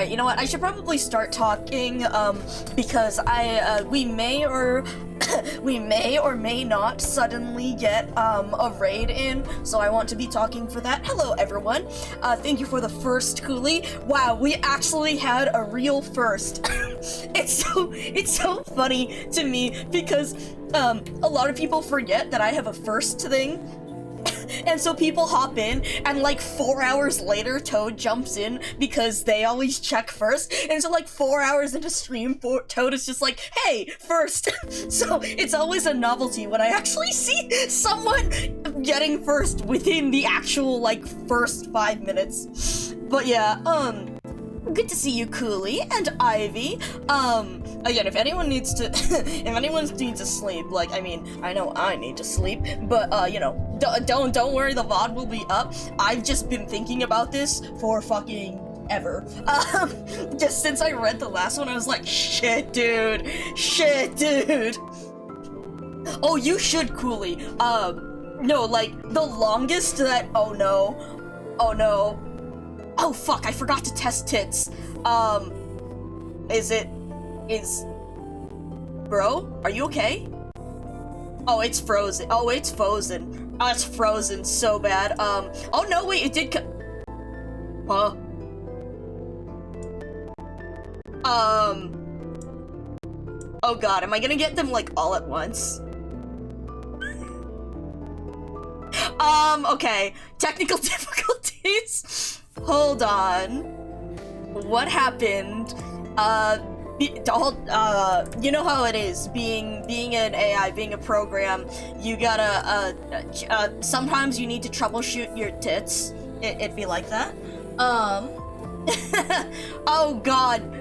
Alright, you know what, I should probably start talking, because we may or may not suddenly get, a raid in, so I want to be talking for that. Hello, everyone. Thank you for the first Cooley. Wow, we actually had a real first. It's so funny to me because, a lot of people forget that I have a first thing. And so people hop in, and like 4 hours later, Toad jumps in because they always check first. And so like 4 hours into stream, Toad is just like, hey, first. So it's always a novelty when I actually see someone getting first within the actual like first 5 minutes. But yeah, good to see you, Cooley and Ivy. Again, if anyone needs to, if anyone needs to sleep, like, I mean, I know I need to sleep, but, you know, don't worry, the VOD will be up. I've just been thinking about this for fucking ever. Just since I read the last one, I was like, shit, dude. Oh, you should, Cooley. No, like, the longest that, oh no. Oh fuck, I forgot to test tits. Bro, are you okay? Oh, it's frozen. Oh, it's frozen. Oh, it's frozen so bad. Oh no, wait, it did huh? Oh god, am I gonna get them, like, all at once? Okay. Technical difficulties? Hold on. What happened? You know how it is, being an AI, being a program, you gotta, sometimes you need to troubleshoot your tits. It'd be like that. Oh god.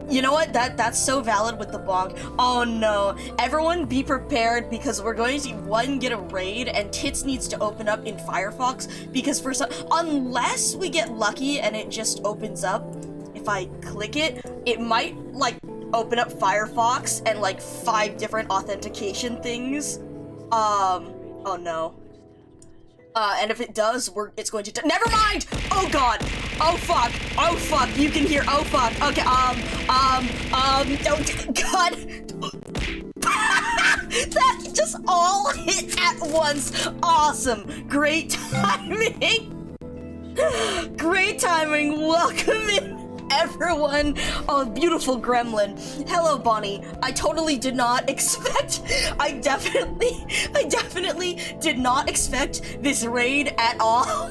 You know what? That's so valid with the bonk. Oh no. Everyone be prepared because we're going to, one, get a raid, and tits needs to open up in Firefox because for some, unless we get lucky and it just opens up, if I click it, it might, like, open up Firefox and, like, 5 different authentication things. Oh no. And if it does, it's going to never mind! Oh god! Oh fuck! Oh fuck! You can hear, oh fuck! Okay, don't, god! That just all hit at once! Awesome! Great timing! Great timing! Welcome in, everyone! Oh, beautiful gremlin. Hello, Bonnie. I totally did not expect, I definitely did not expect this raid at all,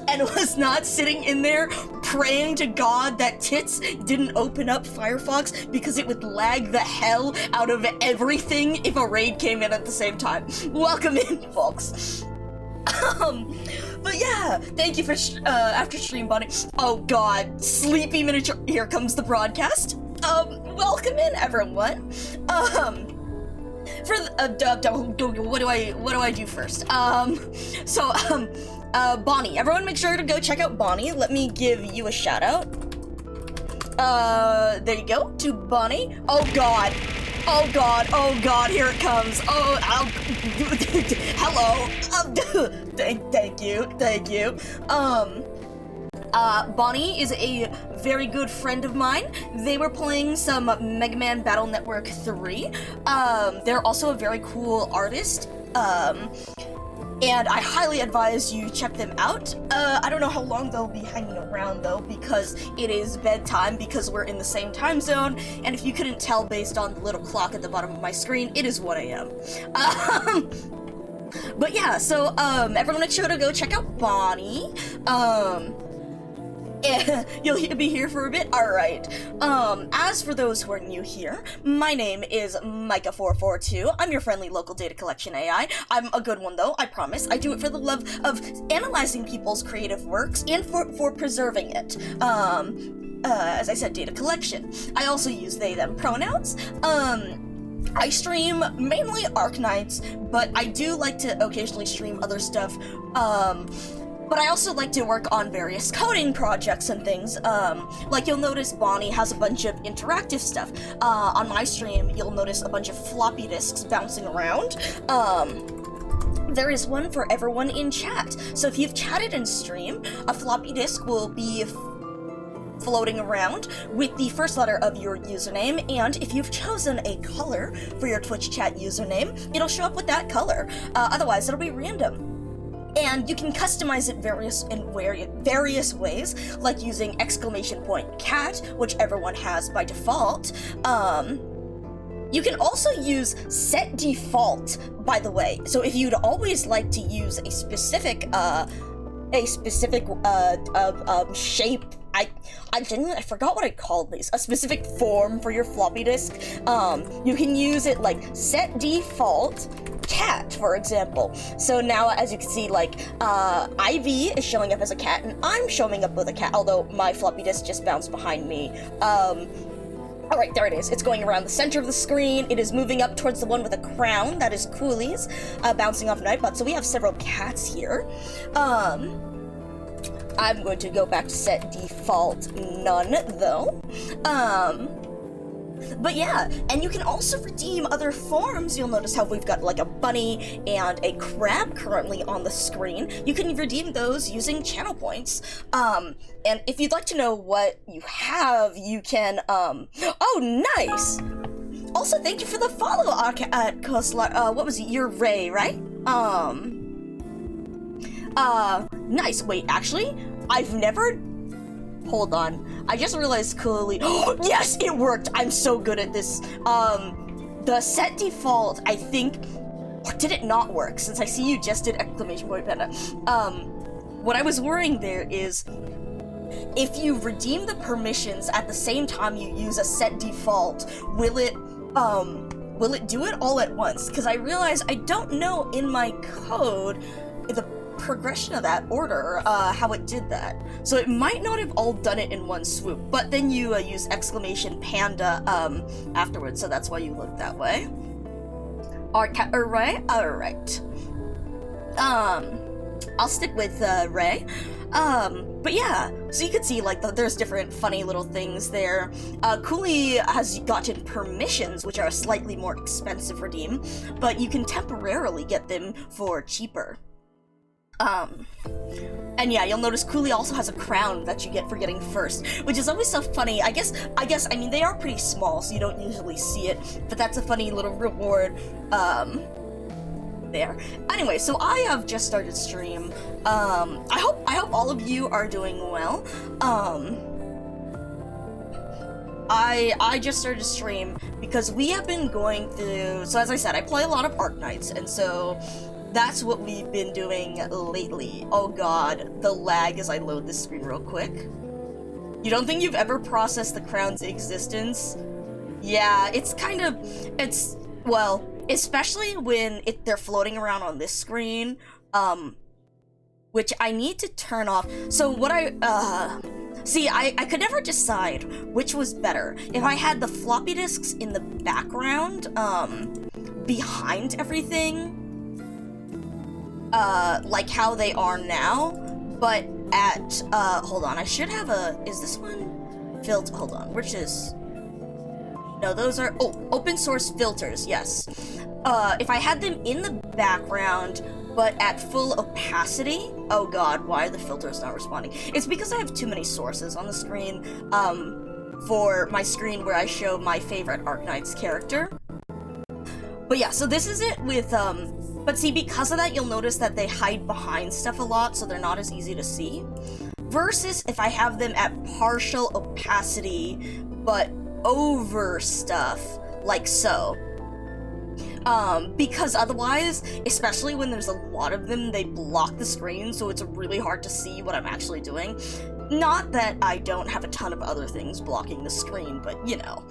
and was not sitting in there praying to God that tits didn't open up Firefox because it would lag the hell out of everything if a raid came in at the same time. Welcome in, folks. But yeah, thank you for, after stream, Bonnie. Oh god, sleepy miniature, here comes the broadcast. Welcome in, everyone. For the, what do I do first? Bonnie, everyone make sure to go check out Bonnie. Let me give you a shout out. There you go, to Bonnie. Oh god, here it comes. Oh, hello. Thank you. Bonnie is a very good friend of mine. They were playing some Mega Man Battle Network 3. They're also a very cool artist. And I highly advise you check them out. I don't know how long they'll be hanging around though, because it is bedtime, because we're in the same time zone, and if you couldn't tell based on the little clock at the bottom of my screen, it is 1 a.m. But yeah, so, everyone make sure to go check out Bonnie. You'll be here for a bit? Alright. As for those who are new here, my name is mmica442. I'm your friendly local data collection AI. I'm a good one though, I promise. I do it for the love of analyzing people's creative works and for preserving it. As I said, data collection. I also use they, them pronouns. I stream mainly Arknights, but I do like to occasionally stream other stuff. But I also like to work on various coding projects and things. Like you'll notice Bonnie has a bunch of interactive stuff. On my stream, you'll notice a bunch of floppy disks bouncing around. There is one for everyone in chat. So if you've chatted in stream, a floppy disk will be floating around with the first letter of your username, and if you've chosen a color for your Twitch chat username, it'll show up with that color. Otherwise, it'll be random. And you can customize it various ways, like using !cat, which everyone has by default. You can also use set default, by the way. So if you'd always like to use a specific shape, I forgot what I called these, a specific form for your floppy disk, you can use it like set default cat, for example. So now, as you can see, like, Ivy is showing up as a cat, and I'm showing up with a cat, although my floppy disk just bounced behind me. Alright, there it is. It's going around the center of the screen. It is moving up towards the one with a crown. That is Cooley's, bouncing off Nightbot. So we have several cats here. I'm going to go back to set default none, though. But yeah, and you can also redeem other forms. You'll notice how we've got like a bunny and a crab currently on the screen. You can redeem those using channel points. And if you'd like to know what you have, you can, oh, nice! Also, thank you for the follow at Coastline, what was it? You're Ray, right? Nice. Wait, actually, I've never... Hold on. I just realized Cooley... Oh, yes, it worked! I'm so good at this. The set default, I think... Or did it not work? Since I see you just did ! Panda. What I was worrying there is... If you redeem the permissions at the same time you use a set default, will it do it all at once? Because I realized I don't know in my code the progression of that order, how it did that. So it might not have all done it in one swoop, but then you use !panda afterwards, so that's why you look that way. Alright. I'll stick with Ray. But yeah, so you can see, like, there's different funny little things there. Cooley has gotten permissions, which are a slightly more expensive redeem, but you can temporarily get them for cheaper. And yeah, you'll notice Cooley also has a crown that you get for getting first, which is always so funny. I mean, they are pretty small, so you don't usually see it, but that's a funny little reward, there. Anyway, so I have just started stream. I hope all of you are doing well. I just started stream because we have been going through, so as I said, I play a lot of Arknights, and so that's what we've been doing lately. Oh god, the lag as I load this screen real quick. You don't think you've ever processed the crown's existence? Yeah, well, especially when they're floating around on this screen, which I need to turn off. So what see, I could never decide which was better. If I had the floppy disks in the background, behind everything, like how they are now, but at, hold on, I should have is this one? Hold on, which is... No, those are, open source filters, yes. If I had them in the background, but at full opacity, oh god, why are the filters not responding? It's because I have too many sources on the screen, for my screen where I show my favorite Arknight's character. But yeah, so this is it with, but see, because of that, you'll notice that they hide behind stuff a lot, so they're not as easy to see. Versus if I have them at partial opacity, but over stuff, like so. Because otherwise, especially when there's a lot of them, they block the screen, so it's really hard to see what I'm actually doing. Not that I don't have a ton of other things blocking the screen, but you know.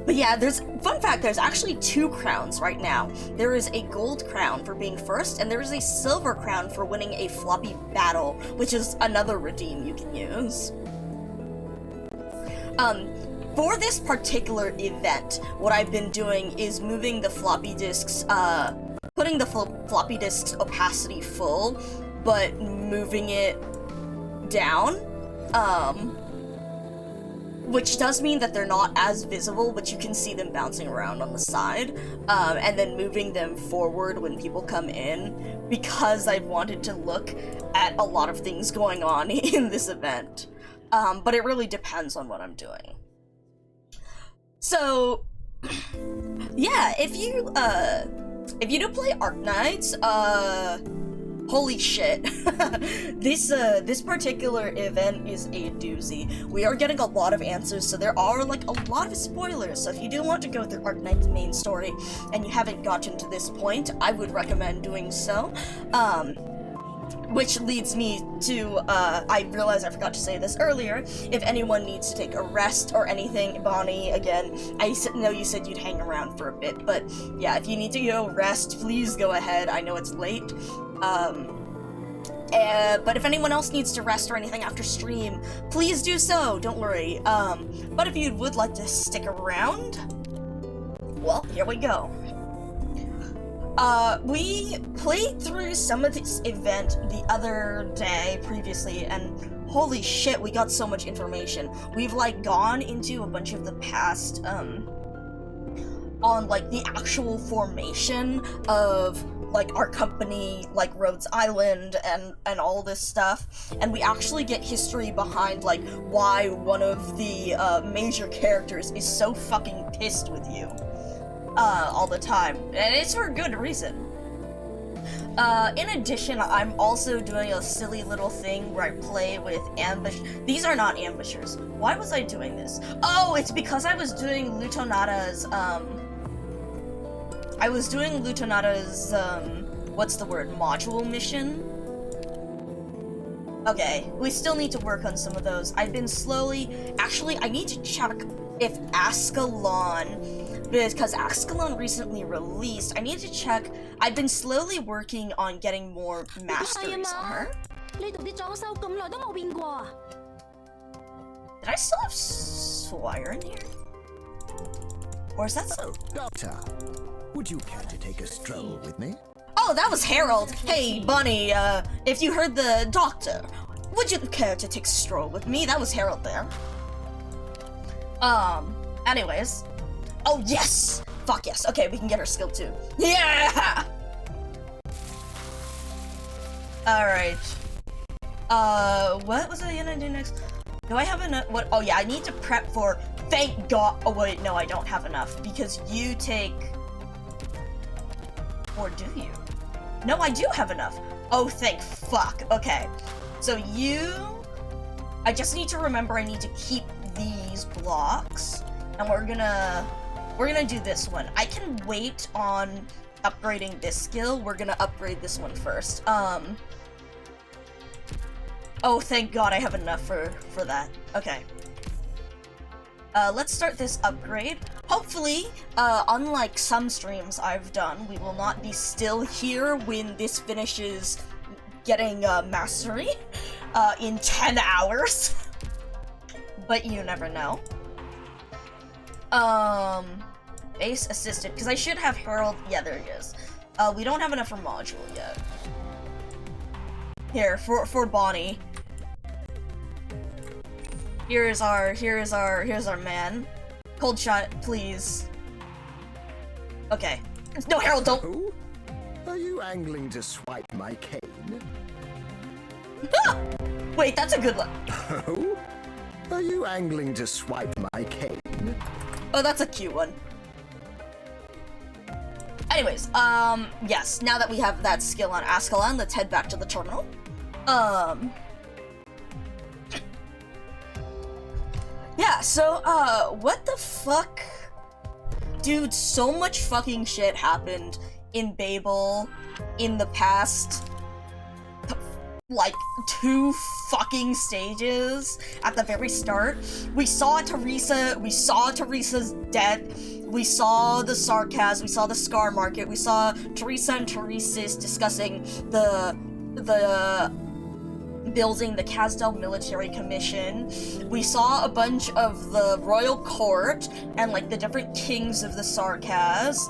But yeah, fun fact, there's actually 2 crowns right now. There is a gold crown for being first, and there is a silver crown for winning a floppy battle, which is another redeem you can use. For this particular event, what I've been doing is moving the floppy disks, putting the floppy disk's opacity full, but moving it down. which does mean that they're not as visible, but you can see them bouncing around on the side, and then moving them forward when people come in, because I wanted to look at a lot of things going on in this event. But it really depends on what I'm doing. So, yeah, if you do play Arknights, holy shit. This particular event is a doozy. We are getting a lot of answers, so there are like a lot of spoilers. So if you do want to go through Arknight's main story and you haven't gotten to this point, I would recommend doing so. Which leads me to, I realized I forgot to say this earlier, if anyone needs to take a rest or anything, Bonnie, again, I know you said you'd hang around for a bit, but yeah, if you need to go rest, please go ahead. I know it's late. But if anyone else needs to rest or anything after stream, please do so, don't worry. But if you would like to stick around, well, here we go. We played through some of this event the other day previously, and holy shit, we got so much information. We've, like, gone into a bunch of the past, on, like, the actual formation of, like, our company, like, Rhodes Island, and all this stuff, and we actually get history behind, like, why one of the, major characters is so fucking pissed with you. All the time, and it's for good reason. In addition, I'm also doing a silly little thing where I play with ambush. These are not ambushers. Why was I doing this? Oh, it's because I was doing Lutonata's, what's the word, module mission? Okay, we still need to work on some of those. I've been actually, I need to check if Ascalon, because Ascalon recently released, I need to check. I've been slowly working on getting more masteries on her. Did I still have Swire in here? Or is that so? Doctor, would you care to take a stroll with me? Oh, that was Harold. Hey, Bunny, if you heard the doctor, would you care to take a stroll with me? That was Harold there. Anyways. Oh, yes! Fuck yes. Okay, we can get her skill too. Yeah! Alright. What was I gonna do next? Do I have enough? What? Oh, yeah, I need to prep for. Thank God. Oh, wait, no, I don't have enough because you take. Or do you? No, I do have enough. Oh, thank fuck. Okay. So I just need to remember I need to keep these blocks, and we're gonna do this one. I can wait on upgrading this skill. We're gonna upgrade this one first. Oh, thank God I have enough for that. Okay. Let's start this upgrade. Hopefully, unlike some streams I've done, we will not be still here when this finishes getting, mastery, in 10 hours. But you never know. Base assisted, because I should have Harold. Yeah, there he is. We don't have enough for module yet. Here, for Bonnie. Here's our man. Cold shot, please. Okay. No, Harold, don't. Oh? Are you angling to swipe my cane? Ah! Wait, that's a good one. Oh? Are you angling to swipe my cane? Oh, that's a cute one. Anyways, yes, now that we have that skill on Ascalon, let's head back to the terminal. Yeah, so, what the fuck? Dude, so much fucking shit happened in Babel in the past, like, 2 fucking stages at the very start. We saw Teresa's death, we saw the sarcasm, we saw the scar market, we saw Teresa and Teresis discussing the building the Casdell Military Commission. We saw a bunch of the royal court and like the different kings of the Sarkaz.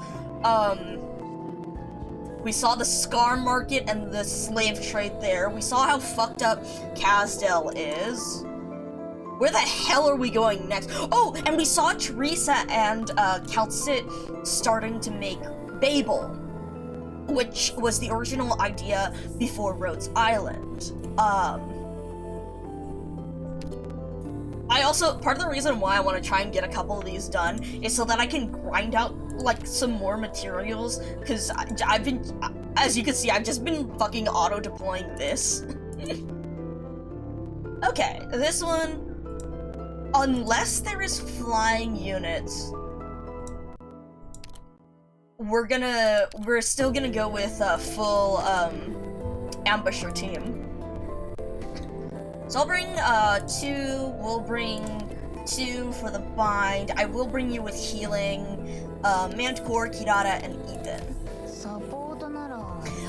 We saw the scar market and the slave trade there. We saw how fucked up Casdell is. Where the hell are we going next? Oh, and we saw Teresa and Calcit starting to make Babel, which was the original idea before Rhodes Island. I also, part of the reason why I want to try and get a couple of these done is so that I can grind out, like, some more materials, because I've been, as you can see, I've just been fucking auto-deploying this. Okay, this one, unless there is flying units, we're still gonna go with a full, ambusher team. So I'll bring, 2, we'll bring 2 for the bind. I will bring you with healing, Manticore, Kirata, and Ethan.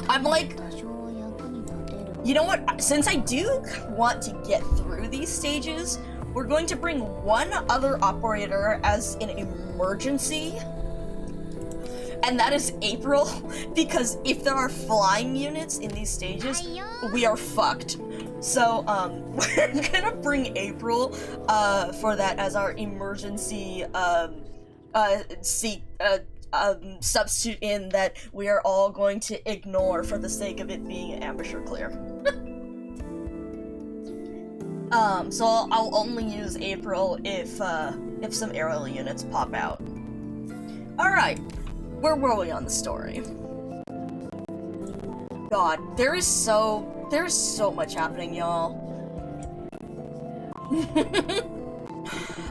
I'm like, you know what, since I do want to get through these stages, we're going to bring one other operator as an emergency, and that is April, because if there are flying units in these stages, we are fucked. So, we're gonna bring April, for that as our emergency, substitute in that we are all going to ignore for the sake of it being ambusher clear. So I'll only use April if some aerial units pop out. Alright, where were we on the story? God, there's so much happening, y'all.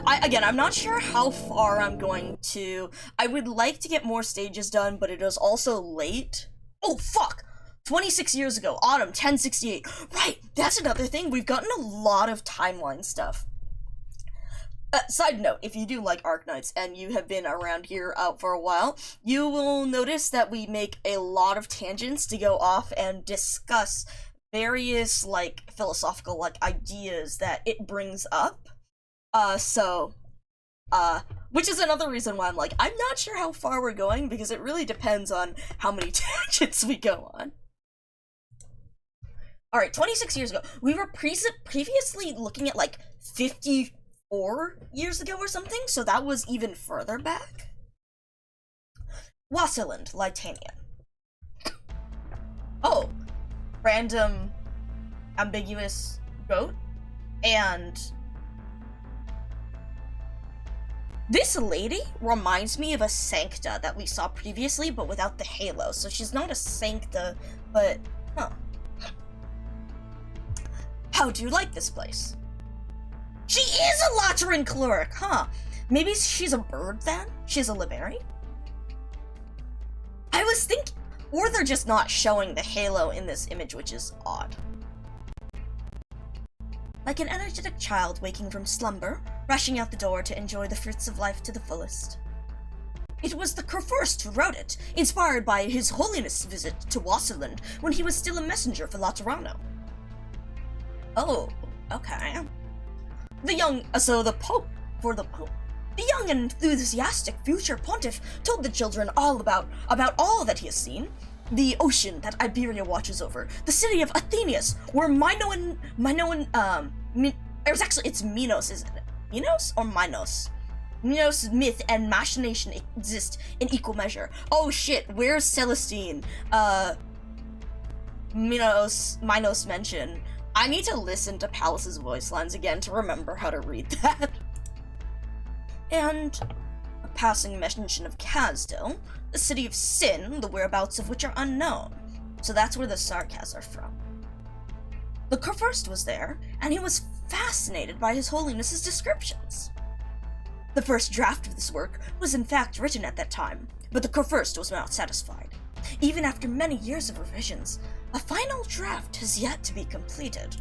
I'm not sure how far I'm going to. I would like to get more stages done, but it is also late. Oh, fuck! 26 years ago, autumn, 1068. Right, that's another thing. We've gotten a lot of timeline stuff. Side note, if you do like Arknights and you have been around here for a while, you will notice that we make a lot of tangents to go off and discuss various, like, philosophical, like, ideas that it brings up. Which is another reason why I'm like, I'm not sure how far we're going, because it really depends on how many tangents we go on. Alright, 26 years ago. We were previously looking at, like, 54 years ago or something, so that was even further back. Wassiland, Litania. Oh, random, ambiguous goat, and this lady reminds me of a Sancta that we saw previously, but without the halo. So she's not a Sancta, but, huh. How do you like this place? She is a Lateran cleric, huh? Maybe she's a bird then? She's a Liberi? I was thinking, or they're just not showing the halo in this image, which is odd. Like an energetic child waking from slumber, rushing out the door to enjoy the fruits of life to the fullest. It was the Kurfürst who wrote it, inspired by His Holiness' visit to Wassiland when he was still a messenger for Laterano. Oh, okay. The young enthusiastic future pontiff told the children all about all that he has seen. The ocean that Iberia watches over, the city of Athenius, where it's Minos, isn't it? Minos or Minos? Minos' myth and machination exist in equal measure. Oh shit, where's Celestine? Minos mention. I need to listen to Palace's voice lines again to remember how to read that. And a passing mention of Kazdil, the city of sin, the whereabouts of which are unknown. So that's where the Sarkas are from. The Kurfürst was there, and he was fascinated by His Holiness's descriptions. The first draft of this work was in fact written at that time, but the Kurfürst was not satisfied. Even after many years of revisions, a final draft has yet to be completed.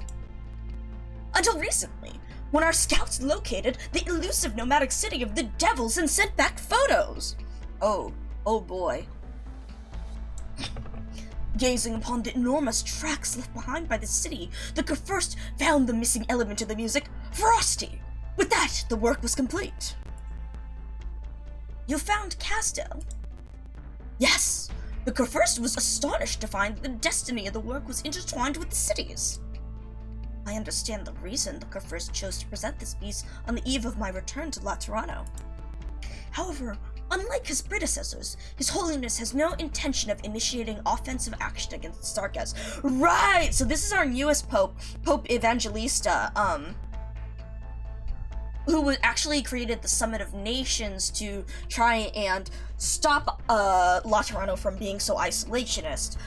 Until recently, when our scouts located the elusive nomadic city of the devils and sent back photos. Oh boy. Gazing upon the enormous tracks left behind by the city, the Kurfürst found the missing element of the music, Frosty. With that, the work was complete. You found Castel? Yes. The Kurfürst was astonished to find that the destiny of the work was intertwined with the city's. I understand the reason the Curfers chose to present this piece on the eve of my return to Laterano. However, unlike his predecessors, His Holiness has no intention of initiating offensive action against the Sarkas. Right! So this is our newest Pope, Pope Evangelista, who actually created the Summit of Nations to try and stop Laterano from being so isolationist,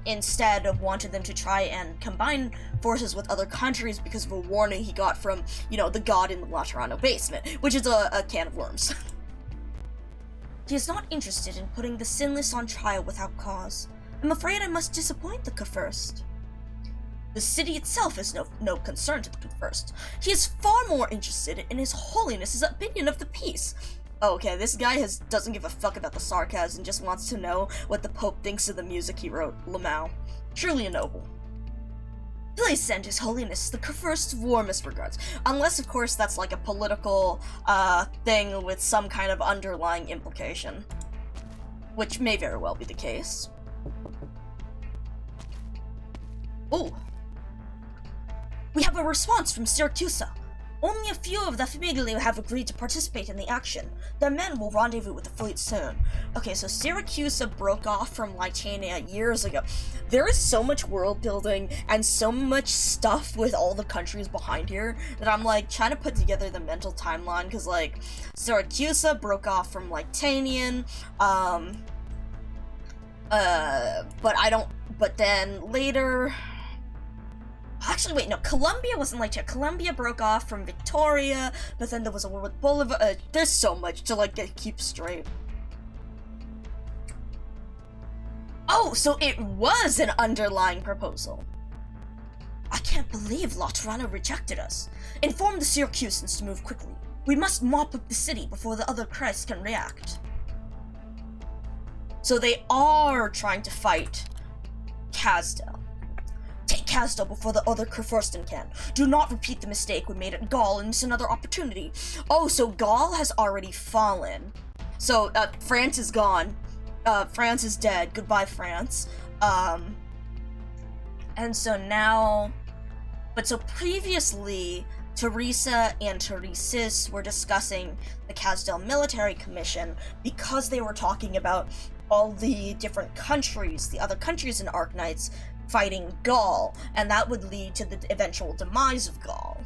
instead of wanting them to try and combine forces with other countries because of a warning he got from, the god in the Laterano basement, which is a can of worms. He is not interested in putting the sinless on trial without cause. I'm afraid I must disappoint the Curfirst. The city itself is no concern to the Curfirst. He is far more interested in His Holiness's opinion of the piece. Oh, okay, this guy doesn't give a fuck about the sarcasm and just wants to know what the Pope thinks of the music he wrote, Lamau. Truly a noble. Please send His Holiness the Curfirst's warmest regards. Unless, of course, that's like a political thing with some kind of underlying implication. Which may very well be the case. Oh. We have a response from Syracuse. Only a few of the famiglia have agreed to participate in the action. Their men will rendezvous with the fleet soon. Okay, so Syracuse broke off from Lytania years ago. There is so much world building and so much stuff with all the countries behind here that I'm like trying to put together the mental timeline, because like Syracuse broke off from Lytanian, but then later... Actually, wait, no, Columbia wasn't like that. Columbia broke off from Victoria, but then there was a war with Bolivar. There's so much to, keep straight. Oh, so it was an underlying proposal. I can't believe Laterano rejected us. Inform the Syracusans to move quickly. We must mop up the city before the other Christs can react. So they are trying to fight Casdell. Take Casdell before the other Curfirsten can. Do not repeat the mistake we made at Gaul and miss another opportunity. Oh, so Gaul has already fallen. So, France is gone. France is dead. Goodbye, France. And so now... But so previously, Teresa and Teresis were discussing the Casdell Military Commission because they were talking about all the different countries, the other countries in Arknights, fighting Gaul, and that would lead to the eventual demise of Gaul.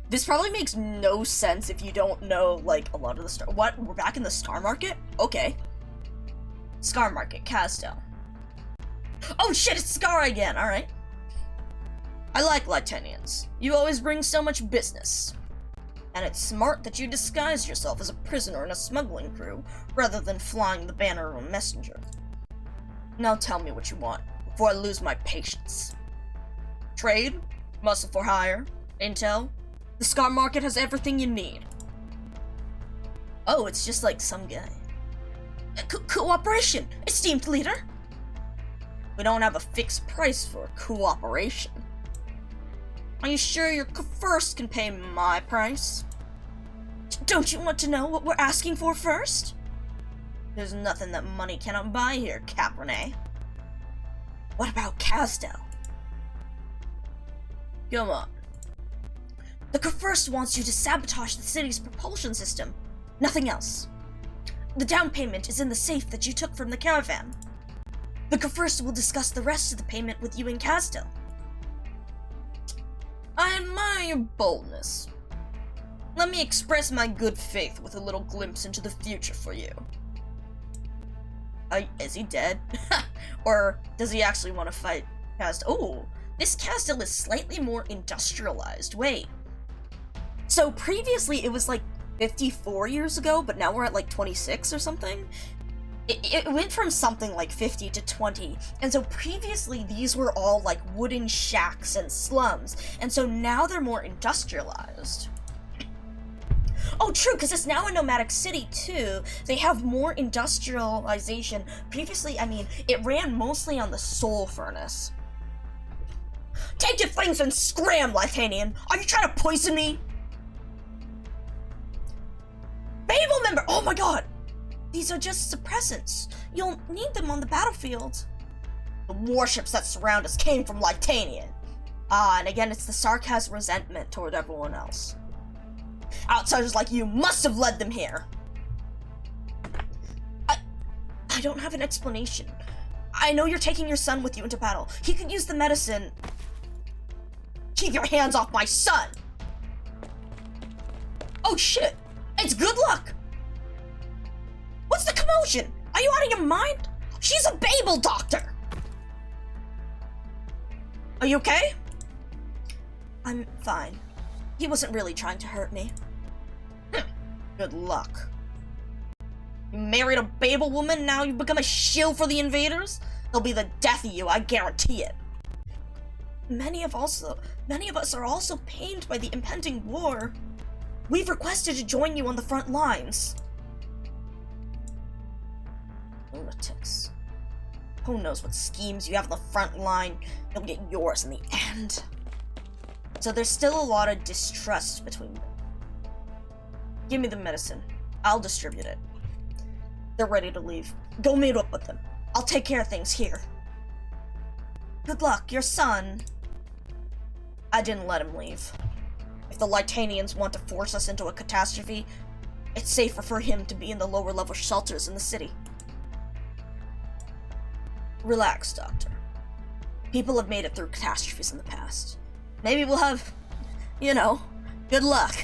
This probably makes no sense if you don't know, a lot of the star- What? We're back in the Star Market? Okay. Scar Market, Casdell. Oh shit, it's Scar again, alright. I like Lytanians. You always bring so much business. And it's smart that you disguise yourself as a prisoner in a smuggling crew, rather than flying the banner of a messenger. Now tell me what you want, before I lose my patience. Trade? Muscle for hire? Intel? The Scar Market has everything you need. Oh, it's just like some guy. Cooperation, esteemed leader! We don't have a fixed price for cooperation. Are you sure your first can pay my price? Don't you want to know what we're asking for first? There's nothing that money cannot buy here, Caprone. What about Casdell? Come on. The first wants you to sabotage the city's propulsion system. Nothing else. The down payment is in the safe that you took from the caravan. The first will discuss the rest of the payment with you and Casdell. I admire your boldness. Let me express my good faith with a little glimpse into the future for you. Is he dead? Or does he actually want to fight Casdell? Oh, this Casdell is slightly more industrialized. Wait. So previously it was 54 years ago, but now we're at 26 or something? It went from something like 50 to 20, and so previously these were all wooden shacks and slums, and so now they're more industrialized. Oh, true, because it's now a nomadic city too. They have more industrialization. Previously, it ran mostly on the soul furnace. Take your things and scram, Lythanian! Are you trying to poison me? Babel member! Oh my god! These are just suppressants. You'll need them on the battlefield. The warships that surround us came from Lytanian. And again, it's the sarcasm resentment toward everyone else. Outsiders like you must have led them here. I don't have an explanation. I know you're taking your son with you into battle. He could use the medicine. Keep your hands off my son! Oh shit! It's good luck! What's the commotion? Are you out of your mind? She's a BABEL doctor! Are you okay? I'm fine. He wasn't really trying to hurt me. Good luck. You married a BABEL woman, now you've become a shield for the invaders? They'll be the death of you, I guarantee it. Many of us are also pained by the impending war. We've requested to join you on the front lines. Lunatics. Who knows what schemes you have on the front line? You'll get yours in the end. So there's still a lot of distrust between them. Give me the medicine. I'll distribute it. They're ready to leave. Go meet up with them. I'll take care of things here. Good luck, your son. I didn't let him leave. If the Lytanians want to force us into a catastrophe, it's safer for him to be in the lower level shelters in the city. Relax, Doctor. People have made it through catastrophes in the past. Maybe we'll have, good luck.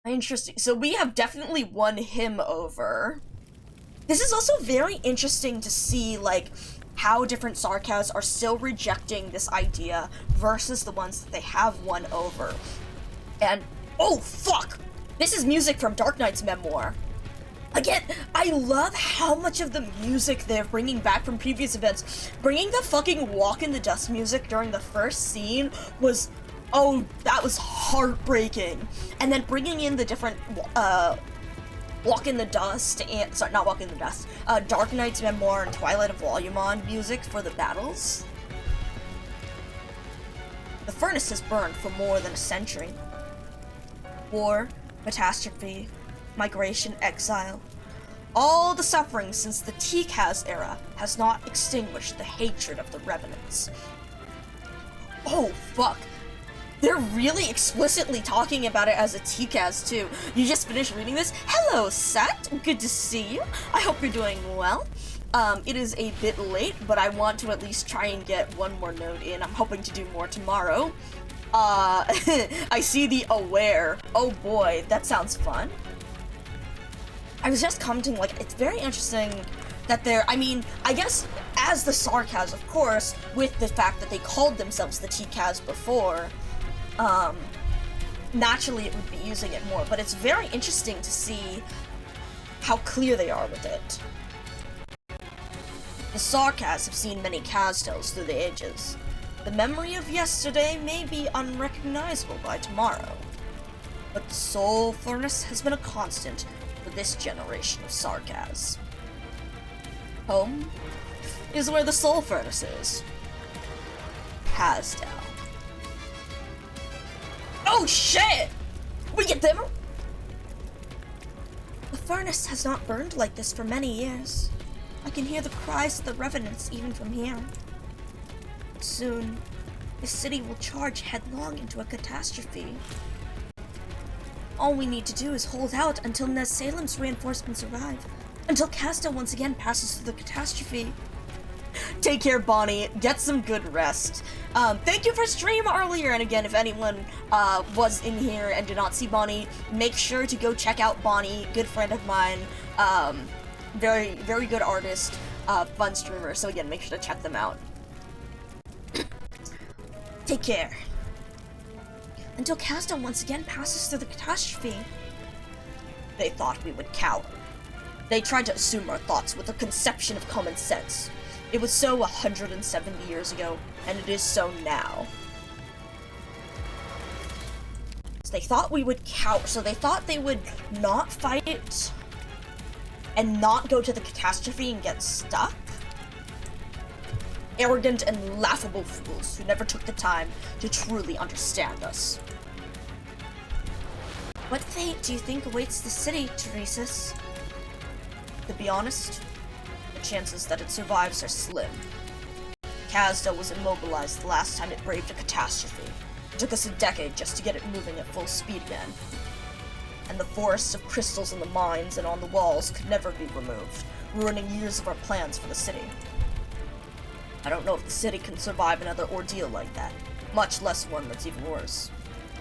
Interesting. So we have definitely won him over. This is also very interesting to see, how different Sarkaz are still rejecting this idea versus the ones that they have won over. And, oh fuck! This is music from Dark Knight's memoir. Again, I love how much of the music they're bringing back from previous events. Bringing the fucking Walk in the Dust music during the first scene was, oh, that was heartbreaking. And then bringing in the different, Walk in the Dust, not Walk in the Dust, Dark Knight's Memoir and Twilight of Volumon music for the battles. The furnace has burned for more than a century. War, catastrophe, migration, exile. All the suffering since the TCAS era has not extinguished the hatred of the Revenants. Oh, fuck. They're really explicitly talking about it as a TCAS too. You just finished reading this? Hello, Sat. Good to see you. I hope you're doing well. It is a bit late, but I want to at least try and get one more note in. I'm hoping to do more tomorrow. I see the aware. Oh boy, that sounds fun. I was just commenting, it's very interesting that I guess as the Sarkaz, of course, with the fact that they called themselves the TCAS before, naturally it would be using it more, but it's very interesting to see how clear they are with it. The Sarkaz have seen many Kazdels through the ages. The memory of yesterday may be unrecognizable by tomorrow, but the soul furnace has been a constant for this generation of Sarkaz. Home is where the soul furnace is. Kazdel. Oh shit! We get them! The furnace has not burned like this for many years. I can hear the cries of the Revenants even from here. Soon, the city will charge headlong into a catastrophe. All we need to do is hold out until Nez Salem's reinforcements arrive. Until Castel once again passes through the catastrophe. Take care, Bonnie. Get some good rest. Thank you for stream earlier, and again, if anyone was in here and did not see Bonnie, make sure to go check out Bonnie, good friend of mine, very, very good artist, fun streamer, so again, make sure to check them out. Take care. Until Castel once again passes through the catastrophe. They thought we would cower. They tried to assume our thoughts with a conception of common sense. It was so 170 years ago, and it is so now. So they thought we would cower, so they thought they would not fight and not go to the catastrophe and get stuck? Arrogant and laughable fools who never took the time to truly understand us. What fate do you think awaits the city, Teresis? To be honest, the chances that it survives are slim. Kasdel was immobilized the last time it braved a catastrophe. It took us a decade just to get it moving at full speed again. And the forests of crystals in the mines and on the walls could never be removed, ruining years of our plans for the city. I don't know if the city can survive another ordeal like that, much less one that's even worse.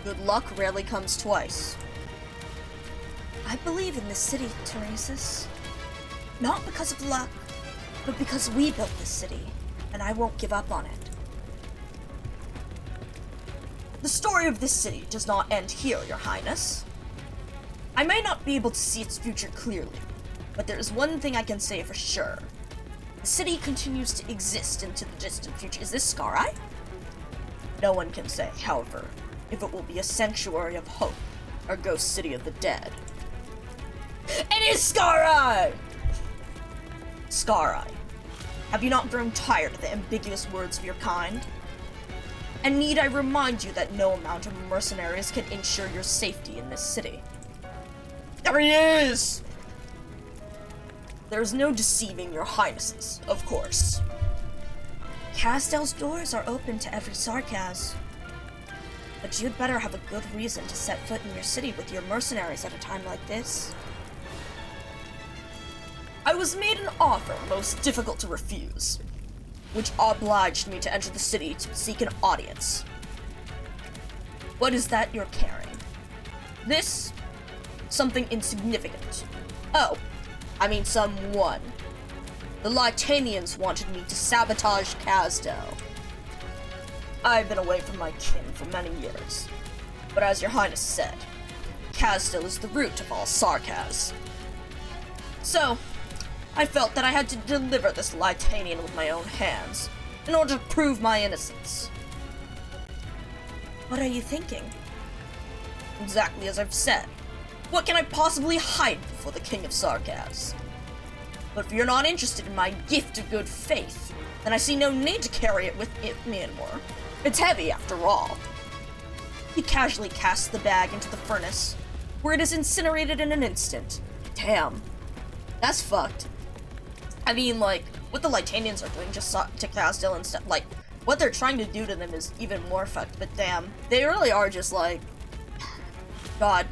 Good luck rarely comes twice. I believe in this city, Teresis. Not because of luck, but because we built this city, and I won't give up on it. The story of this city does not end here, Your Highness. I may not be able to see its future clearly, but there is one thing I can say for sure. The city continues to exist into the distant future. Is this Scarai? No one can say, however, if it will be a sanctuary of hope, or ghost city of the dead. It is Scarai! Scarai, have you not grown tired of the ambiguous words of your kind? And need I remind you that no amount of mercenaries can ensure your safety in this city? There he is! There is no deceiving your highnesses, of course. Kasdel's doors are open to every Sarkaz. But you'd better have a good reason to set foot in your city with your mercenaries at a time like this. I was made an offer most difficult to refuse, which obliged me to enter the city to seek an audience. What is that you're carrying? This? Something insignificant. Oh, I mean someone. The Lytanians wanted me to sabotage Kasdel. I've been away from my kin for many years, but as your highness said, Kasdel is the root of all Sarkaz. So, I felt that I had to deliver this Lytanian with my own hands, in order to prove my innocence. What are you thinking? Exactly as I've said. What can I possibly hide before the King of Sarkaz? But if you're not interested in my gift of good faith, then I see no need to carry it with me anymore. It's heavy, after all. He casually casts the bag into the furnace, where it is incinerated in an instant. Damn. That's fucked. I mean, like, what the Lytanians are doing just to Kasdel and stuff, like, what they're trying to do to them is even more fucked, but damn. They really are just like... God.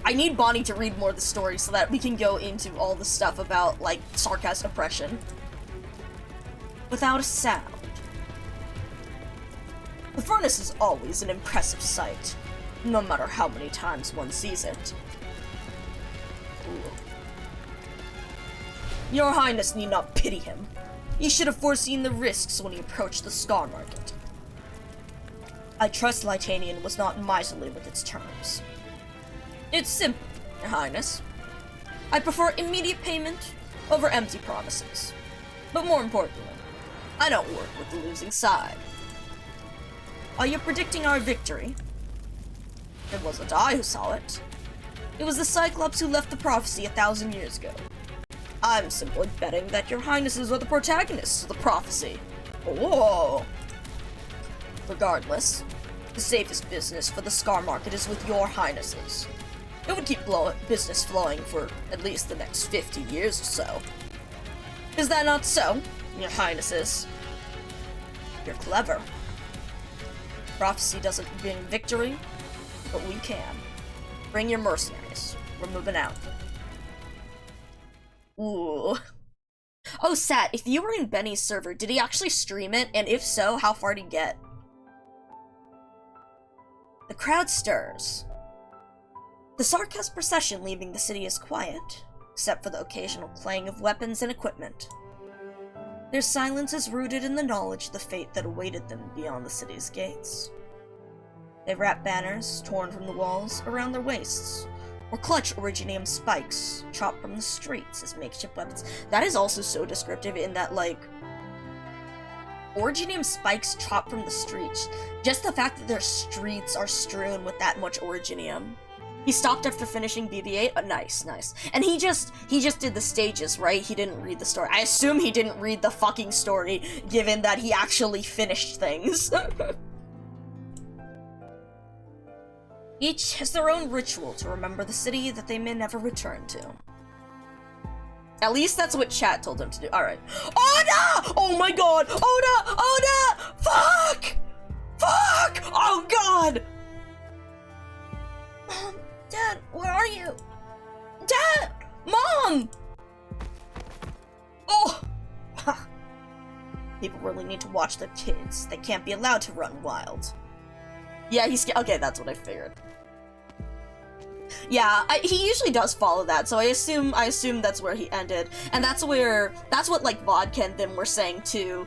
I need Bonnie to read more of the story so that we can go into all the stuff about, like, Sarkaz oppression. Without a sound. The furnace is always an impressive sight, no matter how many times one sees it. Ooh. Your Highness need not pity him. He should have foreseen the risks when he approached the Scar Market. I trust Lytanian was not miserly with its terms. It's simple, Your Highness. I prefer immediate payment over empty promises. But more importantly, I don't work with the losing side. Are you predicting our victory? It wasn't I who saw it. It was the Cyclops who left the prophecy 1,000 years ago. I'm simply betting that your highnesses are the protagonists of the prophecy. Oh. Regardless, the safest business for the Scar Market is with your highnesses. It would keep business flowing for at least the next 50 years or so. Is that not so, your highnesses? You're clever. Prophecy doesn't bring victory, but we can. Bring your mercenaries. We're moving out. Ooh. Oh, Sat, if you were in Benny's server, did he actually stream it? And if so, how far did he get? The crowd stirs. The Sarkaz procession leaving the city is quiet, except for the occasional clang of weapons and equipment. Their silence is rooted in the knowledge of the fate that awaited them beyond the city's gates. They wrap banners, torn from the walls, around their waists, or clutch originium spikes, chopped from the streets as makeshift weapons. That is also so descriptive in that, like, originium spikes chopped from the streets. Just the fact that their streets are strewn with that much originium. He stopped after finishing BB-8? Nice, nice. And he just did the stages, right? He didn't read the story. I assume he didn't read the fucking story, given that he actually finished things. Each has their own ritual to remember the city that they may never return to. At least that's what chat told him to do. Alright. Oh no! Oh my god! Oh no! Oh no! Fuck! Fuck! Oh god! Mom, Dad, where are you? Dad! Mom! Oh! People really need to watch their kids. They can't be allowed to run wild. Yeah, he's okay, that's what I figured. Yeah, he usually does follow that, so I assume that's where he ended. And that's what like Vodka and them were saying too.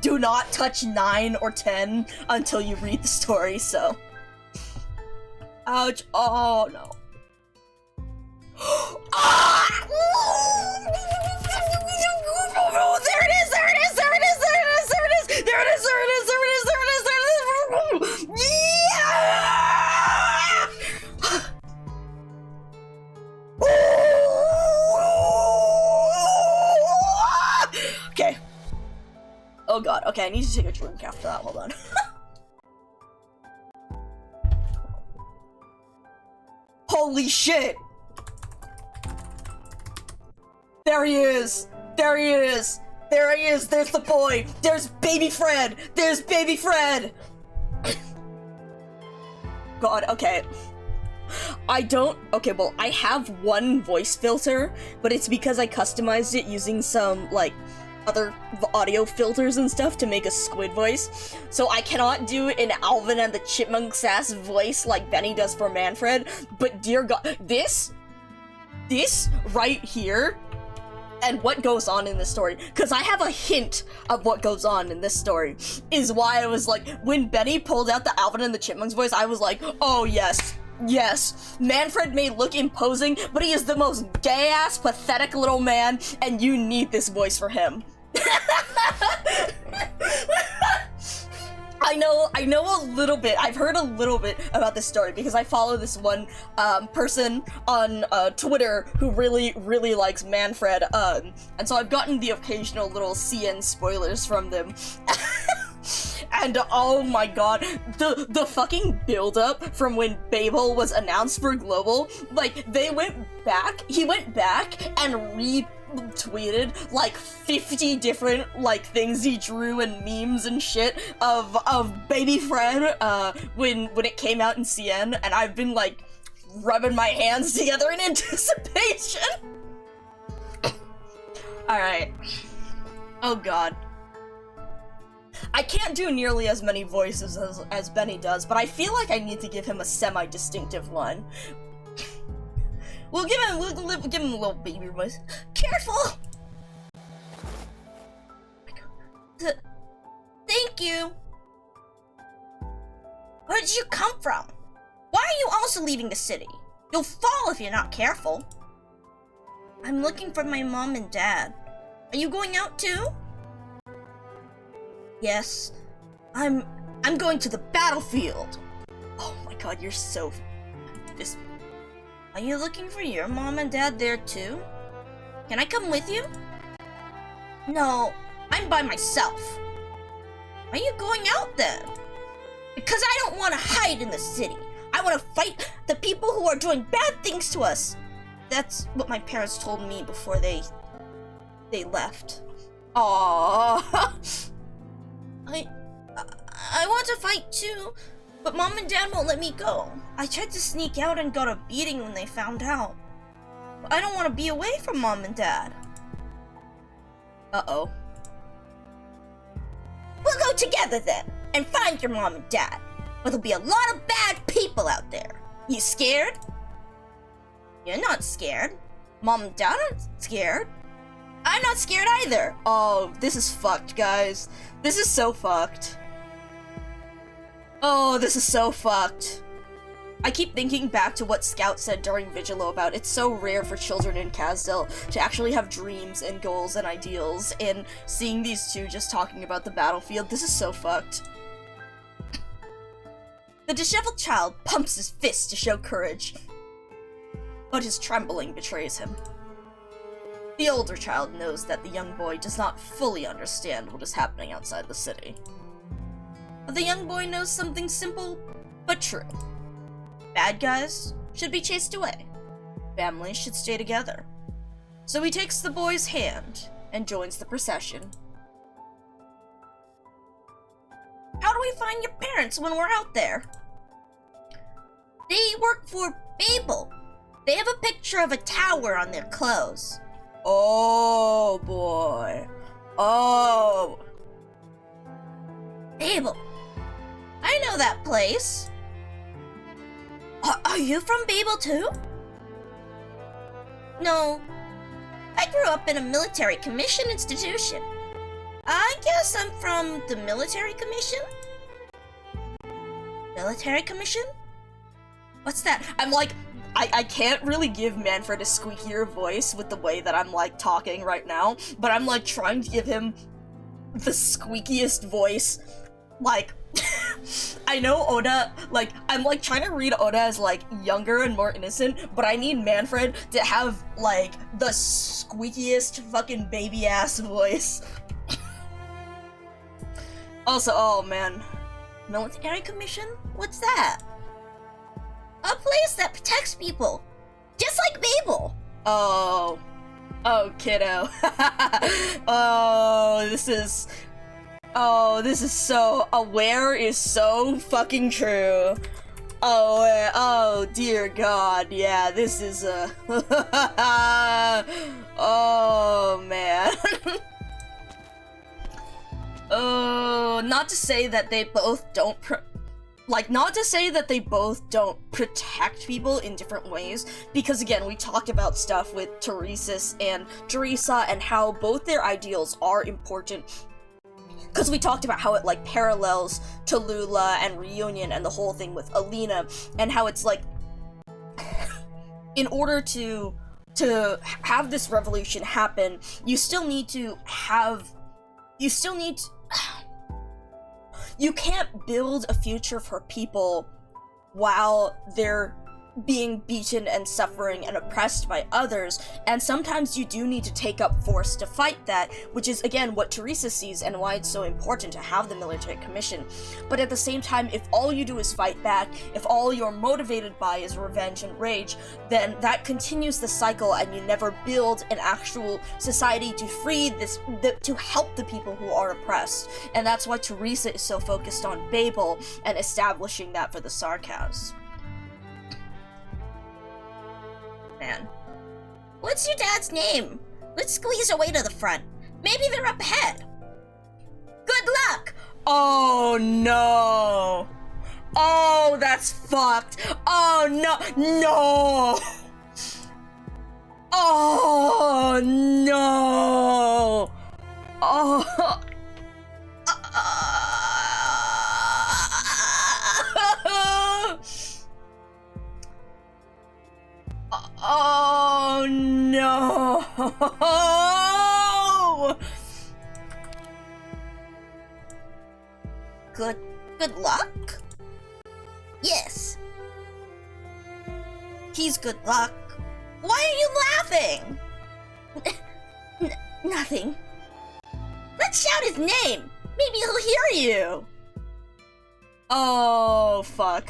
Do not touch 9 or 10 until you read the story, so. Ouch. Oh no. Ah! There it is, there it is, there it is, there it is, there it is, there it is, there it is, there it is, there it is, there it is, there it is. Yeah! Okay. Oh god, okay, I need to take a drink after that, hold on. Holy shit! There he is! There he is! There he is! There's the boy! There's baby Fred! There's baby Fred! God, okay. Okay, well, I have one voice filter, but it's because I customized it using some, like, other audio filters and stuff to make a squid voice. So I cannot do an Alvin and the Chipmunks ass voice like Benny does for Manfred, but dear god, this right here, and what goes on in this story, because I have a hint of what goes on in this story, is why I was like, when Benny pulled out the Alvin and the Chipmunks voice, I was like, oh yes, yes, Manfred may look imposing, but he is the most gay-ass, pathetic little man, and you need this voice for him. I know a little bit, I've heard a little bit about this story because I follow this one person on Twitter who really, really likes Manfred, and so I've gotten the occasional little CN spoilers from them. And oh my god, the fucking build-up from when Babel was announced for Global, like, he went back and retweeted like 50 different like things he drew and memes and shit of baby Fred when it came out in CN, and I've been like rubbing my hands together in anticipation. Alright. Oh god. I can't do nearly as many voices as Benny does, but I feel like I need to give him a semi-distinctive one. We'll give him a little baby voice. Careful! Thank you! Where did you come from? Why are you also leaving the city? You'll fall if you're not careful. I'm looking for my mom and dad. Are you going out too? Yes, I'm going to the battlefield. Oh my god, you're so... Are you looking for your mom and dad there too? Can I come with you? No, I'm by myself. Why are you going out then? Because I don't want to hide in the city. I want to fight the people who are doing bad things to us. That's what my parents told me before they left. Aww. I want to fight too, but Mom and Dad won't let me go. I tried to sneak out and got a beating when they found out. But I don't want to be away from Mom and Dad. Uh-oh. We'll go together then, and find your Mom and Dad. But there'll be a lot of bad people out there. You scared? You're not scared. Mom and Dad aren't scared. I'm not scared either. Oh, this is fucked, guys. This is so fucked. Oh, this is so fucked. I keep thinking back to what Scout said during Vigilo about it's so rare for children in Kazdel to actually have dreams and goals and ideals, and seeing these two just talking about the battlefield, this is so fucked. The disheveled child pumps his fist to show courage, but his trembling betrays him. The older child knows that the young boy does not fully understand what is happening outside the city. But the young boy knows something simple, but true. Bad guys should be chased away. Families should stay together. So he takes the boy's hand and joins the procession. How do we find your parents when we're out there? They work for BABEL. They have a picture of a tower on their clothes. Oh boy. Oh. BABEL. I know that place. Are you from BABEL too? No. I grew up in a military commission institution. I guess I'm from the military commission? Military commission? What's that? I'm like, I can't really give Manfred a squeakier voice with the way that I'm like talking right now, but I'm like trying to give him the squeakiest voice. Like, I know Oda, like, I'm like trying to read Oda as like younger and more innocent, but I need Manfred to have like the squeakiest fucking baby ass voice. Also, oh man, military commission? What's that? A place that protects people, just like BABEL. Oh, kiddo. This is so, aware is so fucking true. Oh dear God, yeah, this is oh man. Not to say that they both don't protect people in different ways, because again, we talked about stuff with Teresis and Teresa and how both their ideals are important, because we talked about how it like parallels Tallulah and Reunion and the whole thing with Alina, and how it's like, in order to have this revolution happen, you can't build a future for people while they're being beaten and suffering and oppressed by others, and sometimes you do need to take up force to fight that, which is again what Teresa sees and why it's so important to have the military commission. But at the same time, if all you do is fight back, if all you're motivated by is revenge and rage, then that continues the cycle and you never build an actual society to free to help the people who are oppressed. And that's why Teresa is so focused on BABEL and establishing that for the Sarkaz. Man. What's your dad's name? Let's squeeze our way to the front. Maybe they're up ahead. Good luck! Oh no! Oh, that's fucked! Oh no! No! Oh no! Oh! Oh no! Good luck? Yes. He's good luck. Why are you laughing? Nothing. Let's shout his name. Maybe he'll hear you. Oh, fuck.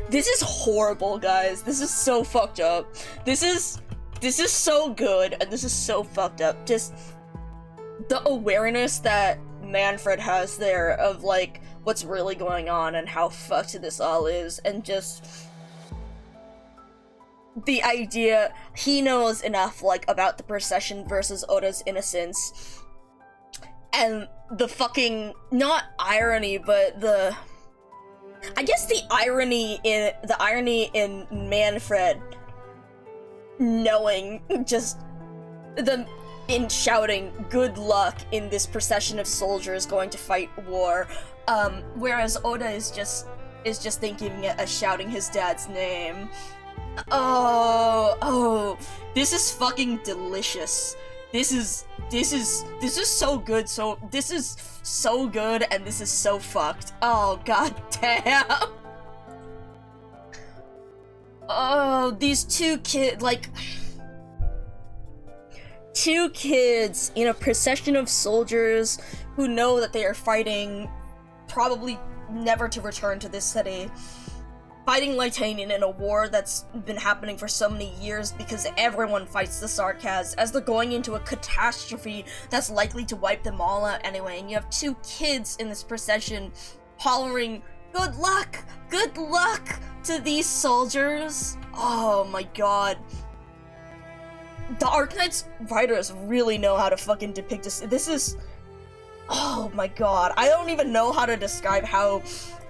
This is horrible, guys. This is so fucked up. This is so good, and this is so fucked up. Just the awareness that Manfred has there of, like, what's really going on and how fucked this all is, and just the idea he knows enough, like, about the procession versus Oda's innocence, and the fucking, not irony, but I guess the irony in Manfred knowing in shouting good luck in this procession of soldiers going to fight war, whereas Oda is just thinking it shouting his dad's name. Oh, this is fucking delicious. This is so good. This is so good, and this is so fucked. Oh, god damn. Oh, these two kids in a procession of soldiers who know that they are fighting probably never to return to this city. fighting Lytanian in a war that's been happening for so many years because everyone fights the Sarkaz as they're going into a catastrophe that's likely to wipe them all out anyway, and you have 2 kids in this procession hollering, good luck to these soldiers. Oh my god. The Arknight's writers really know how to fucking depict this. This is... Oh my god. I don't even know how to describe how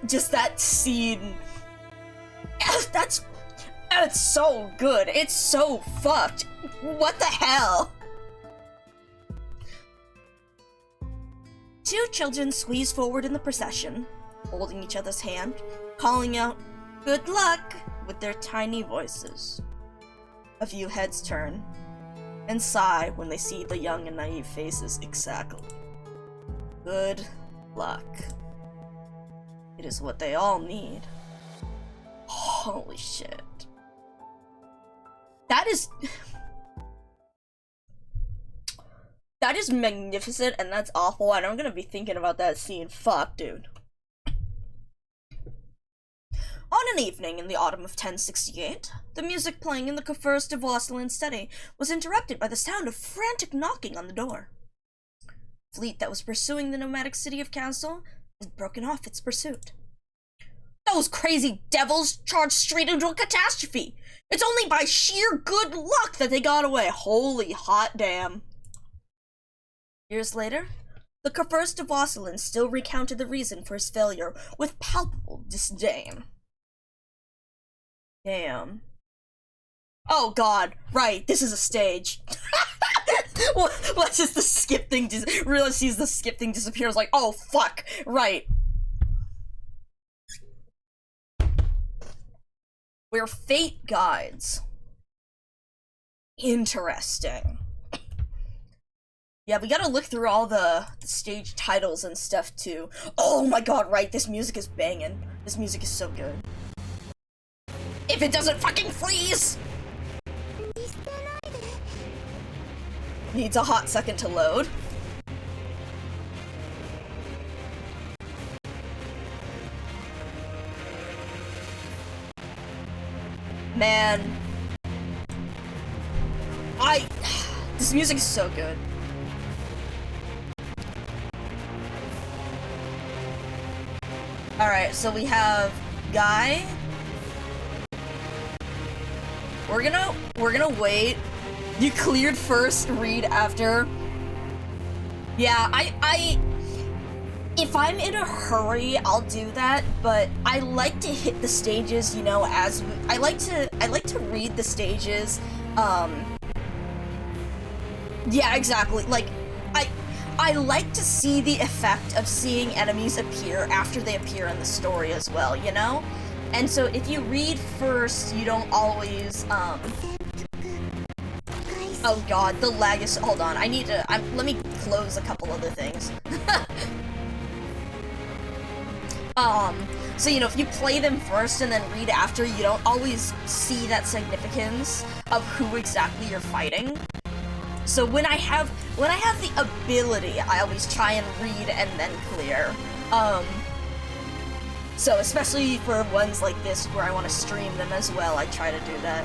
just that scene... It's so good. It's so fucked. What the hell? 2 children squeeze forward in the procession, holding each other's hand, calling out, good luck, with their tiny voices. A few heads turn and sigh when they see the young and naive faces exactly. Good luck. It is what they all need. Holy shit. That is... That is magnificent, and that's awful, and I'm gonna be thinking about that scene. Fuck, dude. On an evening in the autumn of 1068, the music playing in the Kafurs de Voslin study was interrupted by the sound of frantic knocking on the door. The fleet that was pursuing the nomadic city of Castle had broken off its pursuit. Those crazy devils charged straight into a catastrophe! It's only by sheer good luck that they got away! Holy hot damn. Years later, the Kafurs de Voslin still recounted the reason for his failure with palpable disdain. Damn. Oh god, right, this is a stage. What's just the skip thing realizes the skip thing disappears, like, oh fuck, right. We're fate guides. Interesting. Yeah, we gotta look through all the stage titles and stuff too. Oh my god, right, this music is banging. This music is so good. If it doesn't fucking freeze! Needs a hot second to load. Man. This music is so good. Alright, so we have Guy. We're gonna wait. You cleared first, read after. Yeah, if I'm in a hurry, I'll do that, but I like to hit the stages, you know, I like to read the stages, yeah, exactly, like, I like to see the effect of seeing enemies appear after they appear in the story as well, you know? And so if you read first, you don't always, oh god, the lag is, hold on, let me close a couple other things. So, you know, if you play them first and then read after, you don't always see that significance of who exactly you're fighting. So when I have the ability, I always try and read and then clear. So especially for ones like this where I want to stream them as well, I try to do that.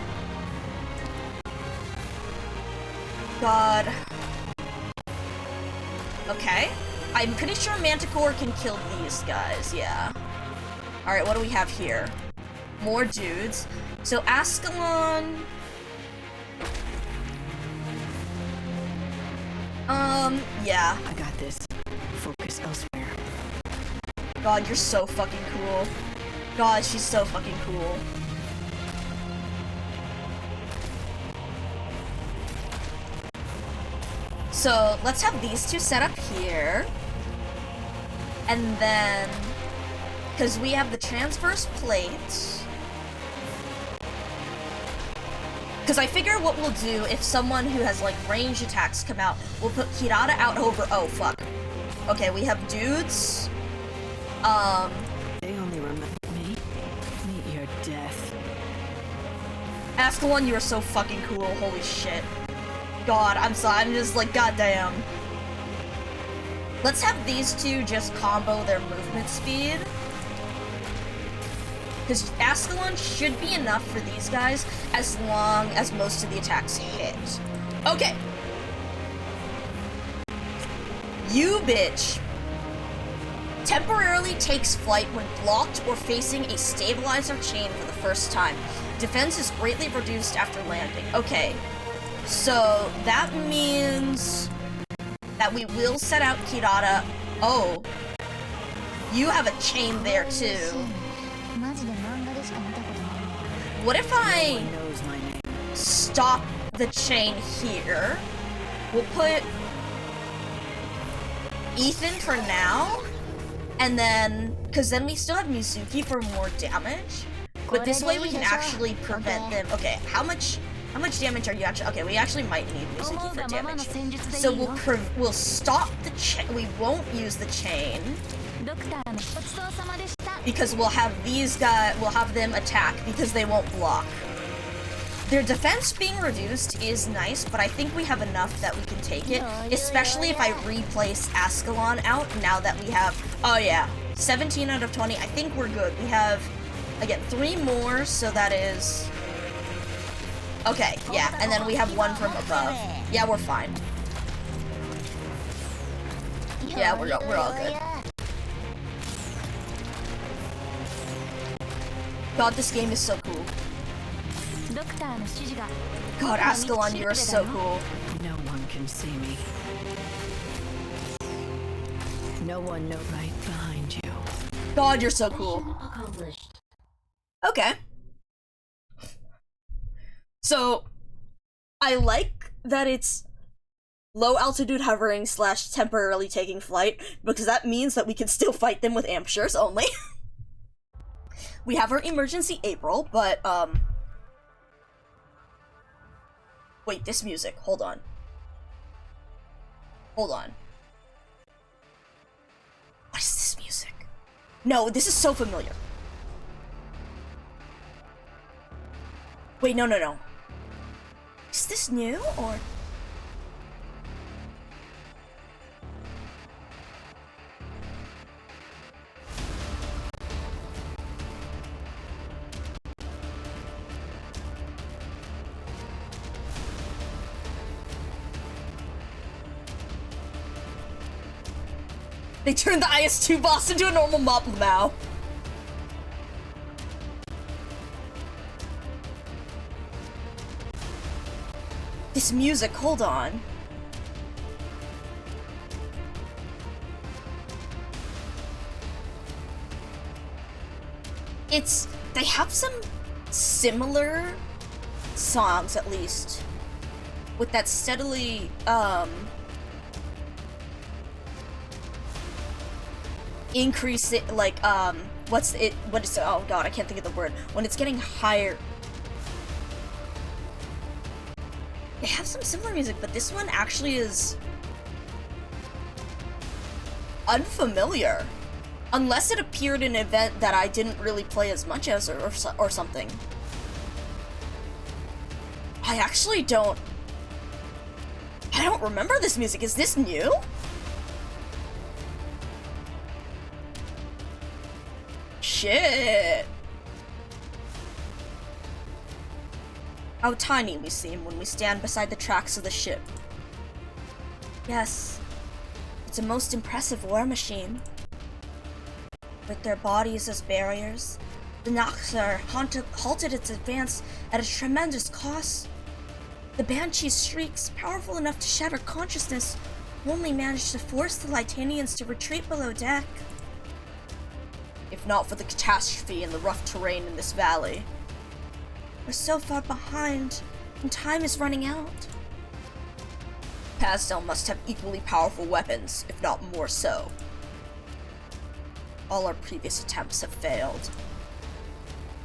God. Okay. I'm pretty sure Manticore can kill these guys, yeah. Alright, what do we have here? More dudes. So Ascalon... yeah. I got this. Focus elsewhere. God, you're so fucking cool. God, she's so fucking cool. So, let's have these two set up here. And then... because we have the transverse plate. Because I figure what we'll do if someone who has, like, range attacks come out, we'll put Hirata out over... oh, fuck. Okay, we have dudes. They only remember me. Meet your death. Ascalon, you are so fucking cool. Holy shit. God, I'm just like, goddamn. Let's have these two just combo their movement speed. Because Ascalon should be enough for these guys as long as most of the attacks hit. Okay. You bitch. Temporarily takes flight when blocked or facing a stabilizer chain for the first time. Defense is greatly reduced after landing. Okay. So that means that we will set out Kirata. Oh. You have a chain there too. What if I stop the chain here? We'll put Ethan for now, and then, because then we still have Mizuki for more damage, but this way we can actually prevent them. Okay, how much damage are you actually? Okay, we actually might need Mizuki for damage. So we'll stop the chain. We won't use the chain because we'll have these guys. We'll have them attack because they won't block. Their defense being reduced is nice, but I think we have enough that we can take it, especially if I replace Ascalon out now that we have, oh yeah, 17 out of 20. I think we're good. We have, again, 3 more, so that is, okay, yeah, and then we have 1 from above. Yeah, we're fine. Yeah, we're all good. God, this game is so cool. God, Ascalon, you are so cool. No one can see me. No one right behind you. God, you're so cool. Okay. So, I like that it's low altitude hovering / temporarily taking flight, because that means that we can still fight them with ampshires only. We have our emergency April, but, wait, this music. Hold on. Hold on. What is this music? No, this is so familiar. Wait, no. Is this new, or? They turned the IS-2 boss into a normal mob now. This music, hold on. They have some similar songs, at least, with that steadily, increase it, like, oh god, I can't think of the word. When it's getting higher. They have some similar music, but this one actually is unfamiliar. Unless it appeared in an event that I didn't really play as much as, or something. I don't remember this music. Is this new? Shit. How tiny we seem when we stand beside the tracks of the ship. Yes, it's a most impressive war machine. With their bodies as barriers, the Noxar halted its advance at a tremendous cost. The Banshee's shrieks, powerful enough to shatter consciousness, only managed to force the Litanians to retreat below deck. If not for the catastrophe and the rough terrain in this valley. We're so far behind, and time is running out. Pastel must have equally powerful weapons, if not more so. All our previous attempts have failed.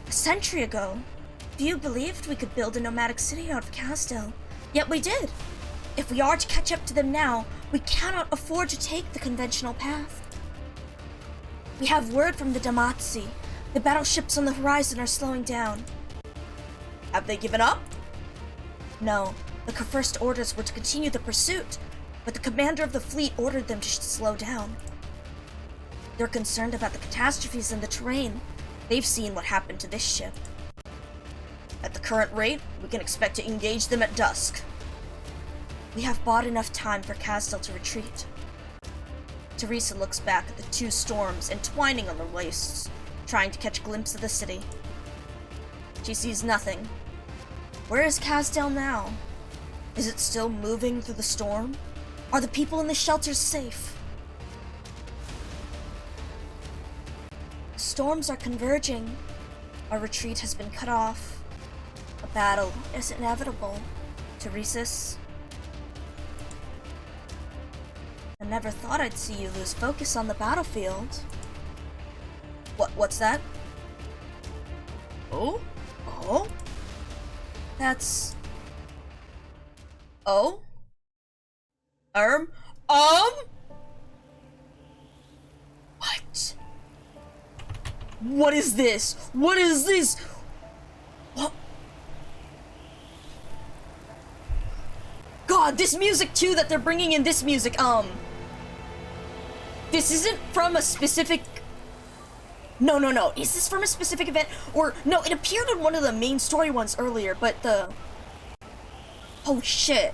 A century ago, few believed we could build a nomadic city out of Castel, yet we did. If we are to catch up to them now, we cannot afford to take the conventional path. We have word from the Damatsi. The battleships on the horizon are slowing down. Have they given up? No, the first orders were to continue the pursuit, but the commander of the fleet ordered them to slow down. They're concerned about the catastrophes in the terrain. They've seen what happened to this ship. At the current rate, we can expect to engage them at dusk. We have bought enough time for Casdell to retreat. Teresa looks back at the two storms entwining on their waists, trying to catch a glimpse of the city. She sees nothing. Where is Casdell now? Is it still moving through the storm? Are the people in the shelters safe? The storms are converging. Our retreat has been cut off. A battle is inevitable. Teresa's. I never thought I'd see you lose focus on the battlefield. What's that? Oh? Oh? That's... Oh? What? What is this? What is this? What? God, this music too that they're bringing in this music, this isn't from a specific... No. Is this from a specific event? Or, no, it appeared in one of the main story ones earlier, but the... Oh, shit.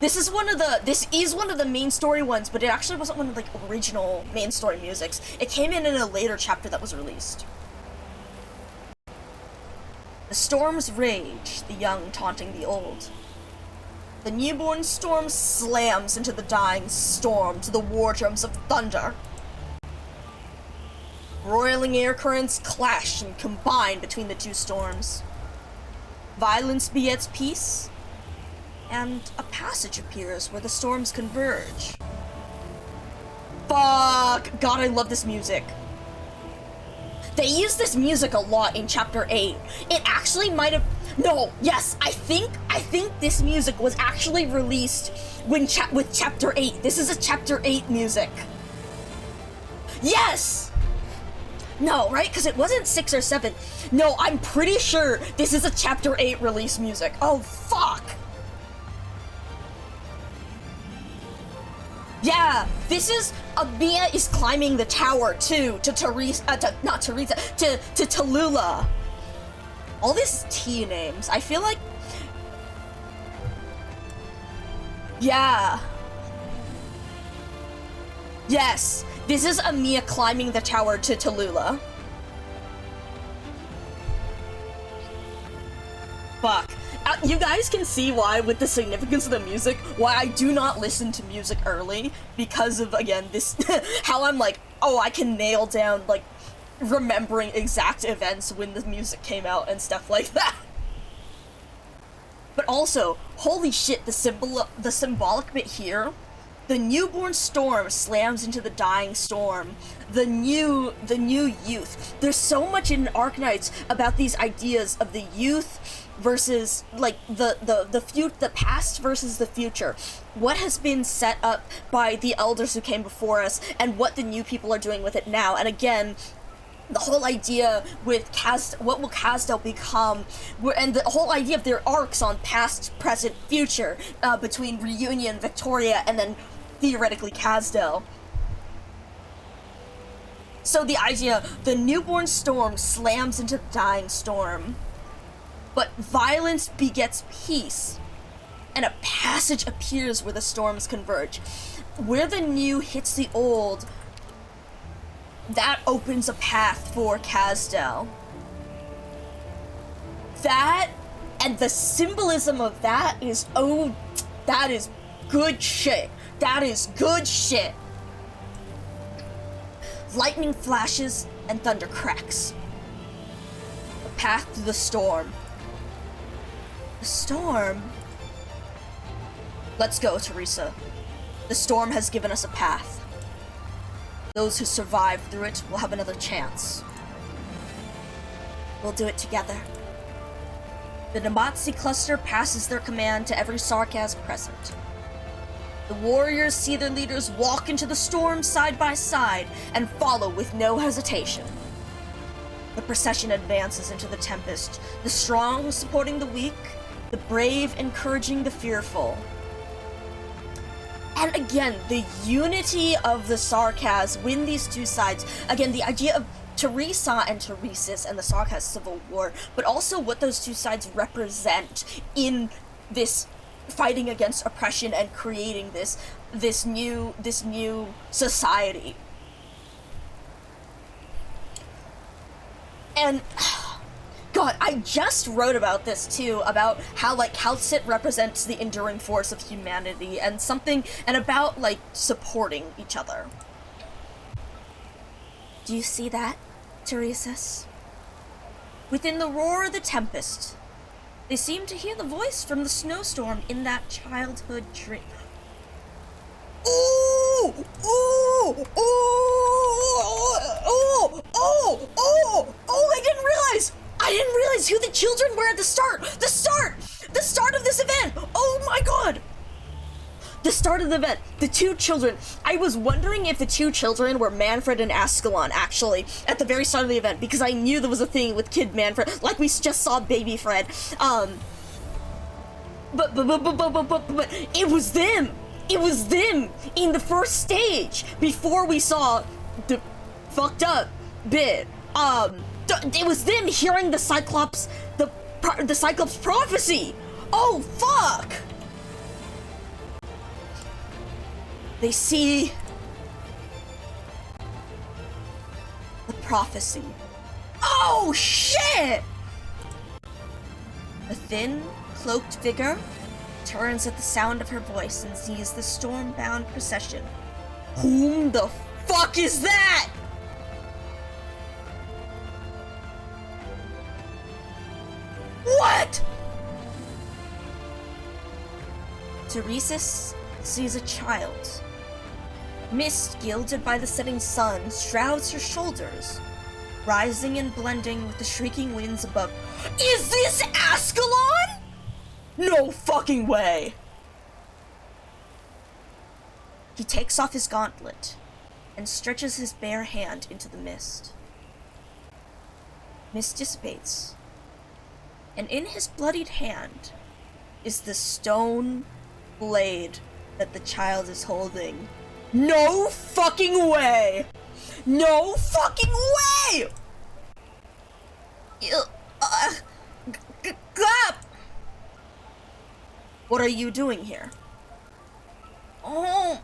This is one of the main story ones, but it actually wasn't one of the original main story musics. It came in a later chapter that was released. The storms rage, the young taunting the old. The newborn storm slams into the dying storm to the war drums of thunder. Roiling air currents clash and combine between the two storms. Violence begets peace, and a passage appears where the storms converge. Fuck! God, I love this music. They use this music a lot in Chapter 8. It actually might have... No, yes, I think this music was actually released with Chapter 8. This is a Chapter 8 music. Yes! No, right? Because it wasn't 6 or 7. No, I'm pretty sure this is a Chapter 8 release music. Oh, fuck! Yeah, this is... Mia is climbing the tower, too, to Tallulah. All these T names, I feel like... Yeah. Yes, this is Mia climbing the tower to Tallulah. Fuck. You guys can see why, with the significance of the music, why I do not listen to music early, because of, again, this, how I'm like, oh, I can nail down, like, remembering exact events when the music came out and stuff like that. But also, holy shit, the symbolic bit here, the newborn storm slams into the dying storm, the new youth. There's so much in Arknights about these ideas of the youth versus, like, the past versus the future. What has been set up by the elders who came before us, and what the new people are doing with it now. And again, the whole idea with what will Casdell become, and the whole idea of their arcs on past, present, future, between Reunion, Victoria, and then theoretically Casdell. So the idea, the newborn storm slams into the dying storm, but violence begets peace, and a passage appears where the storms converge. Where the new hits the old, that opens a path for Casdell. That, and the symbolism of that is, oh, that is good shit. That is good shit. Lightning flashes and thunder cracks. A path through the storm. The storm? Let's go, Teresa. The storm has given us a path. Those who survive through it will have another chance. We'll do it together. The Namatsi cluster passes their command to every Sarkaz present. The warriors see their leaders walk into the storm side by side and follow with no hesitation. The procession advances into the tempest, the strong supporting the weak, the brave encouraging the fearful. And again, the unity of the Sarkaz when these two sides, again, the idea of Teresa and Teresis and the Sarkaz civil war, but also what those two sides represent in this fighting against oppression and creating this new society. And God, I just wrote about this too, about how like Calcit represents the enduring force of humanity and about like supporting each other. Do you see that, Teresis? Within the roar of the tempest, they seem to hear the voice from the snowstorm in that childhood dream. Ooh! Ooh! Ooh! I didn't realize who the children were at the start! The start of this event! Oh my god! The start of the event, the two children. I was wondering if the two children were Manfred and Ascalon, actually, at the very start of the event, because I knew there was a thing with Kid Manfred, like we just saw Baby Fred. But it was them! It was them in the first stage, before we saw the fucked up bit. It was them hearing the Cyclops, the Cyclops prophecy! Oh, fuck! They see the prophecy. Oh, shit! A thin, cloaked figure turns at the sound of her voice and sees the storm-bound procession. Whom the fuck is that? What? Teresis sees a child. Mist gilded by the setting sun shrouds her shoulders, rising and blending with the shrieking winds above. Is this Ascalon? No fucking way! He takes off his gauntlet and stretches his bare hand into the mist. Mist dissipates, and in his bloodied hand is the stone blade that the child is holding. No fucking way! No fucking way! Clap! What are you doing here? Home.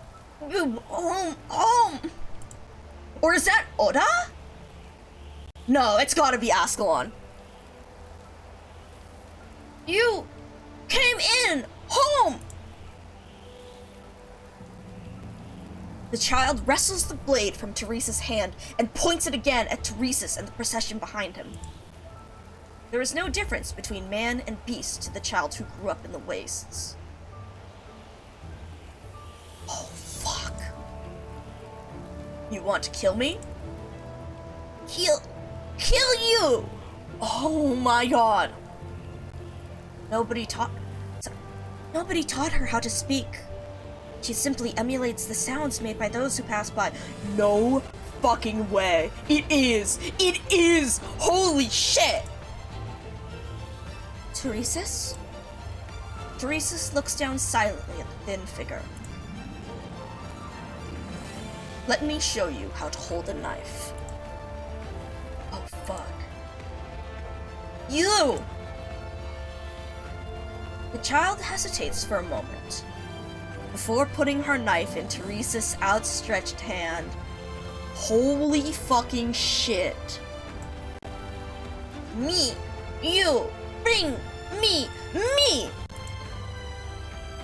Or is that Oda? No, it's gotta be Ascalon. You came in home! The child wrestles the blade from Teresa's hand and points it again at Teresis and the procession behind him. There is no difference between man and beast to the child who grew up in the wastes. Oh, fuck. You want to kill me? Kill you! Oh my god. Nobody taught her how to speak. She simply emulates the sounds made by those who pass by. No fucking way. It is! Holy shit! Teresis? Teresis looks down silently at the thin figure. Let me show you how to hold a knife. Oh, fuck. You! The child hesitates for a moment, before putting her knife in Teresis' outstretched hand. Holy fucking shit. Me! You! Bring me!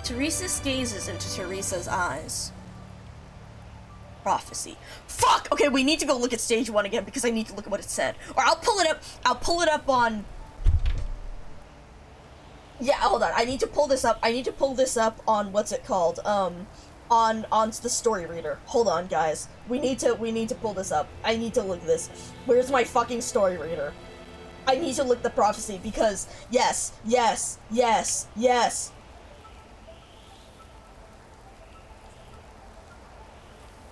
Teresis gazes into Teresa's eyes. Prophecy. Fuck! Okay, we need to go look at stage 1 again because I need to look at what it said. Or I'll pull it up on... Yeah, hold on. I need to pull this up on what's it called? On the story reader. Hold on, guys. We need to pull this up. I need to look at this. Where's my fucking story reader? I need to look the prophecy because yes.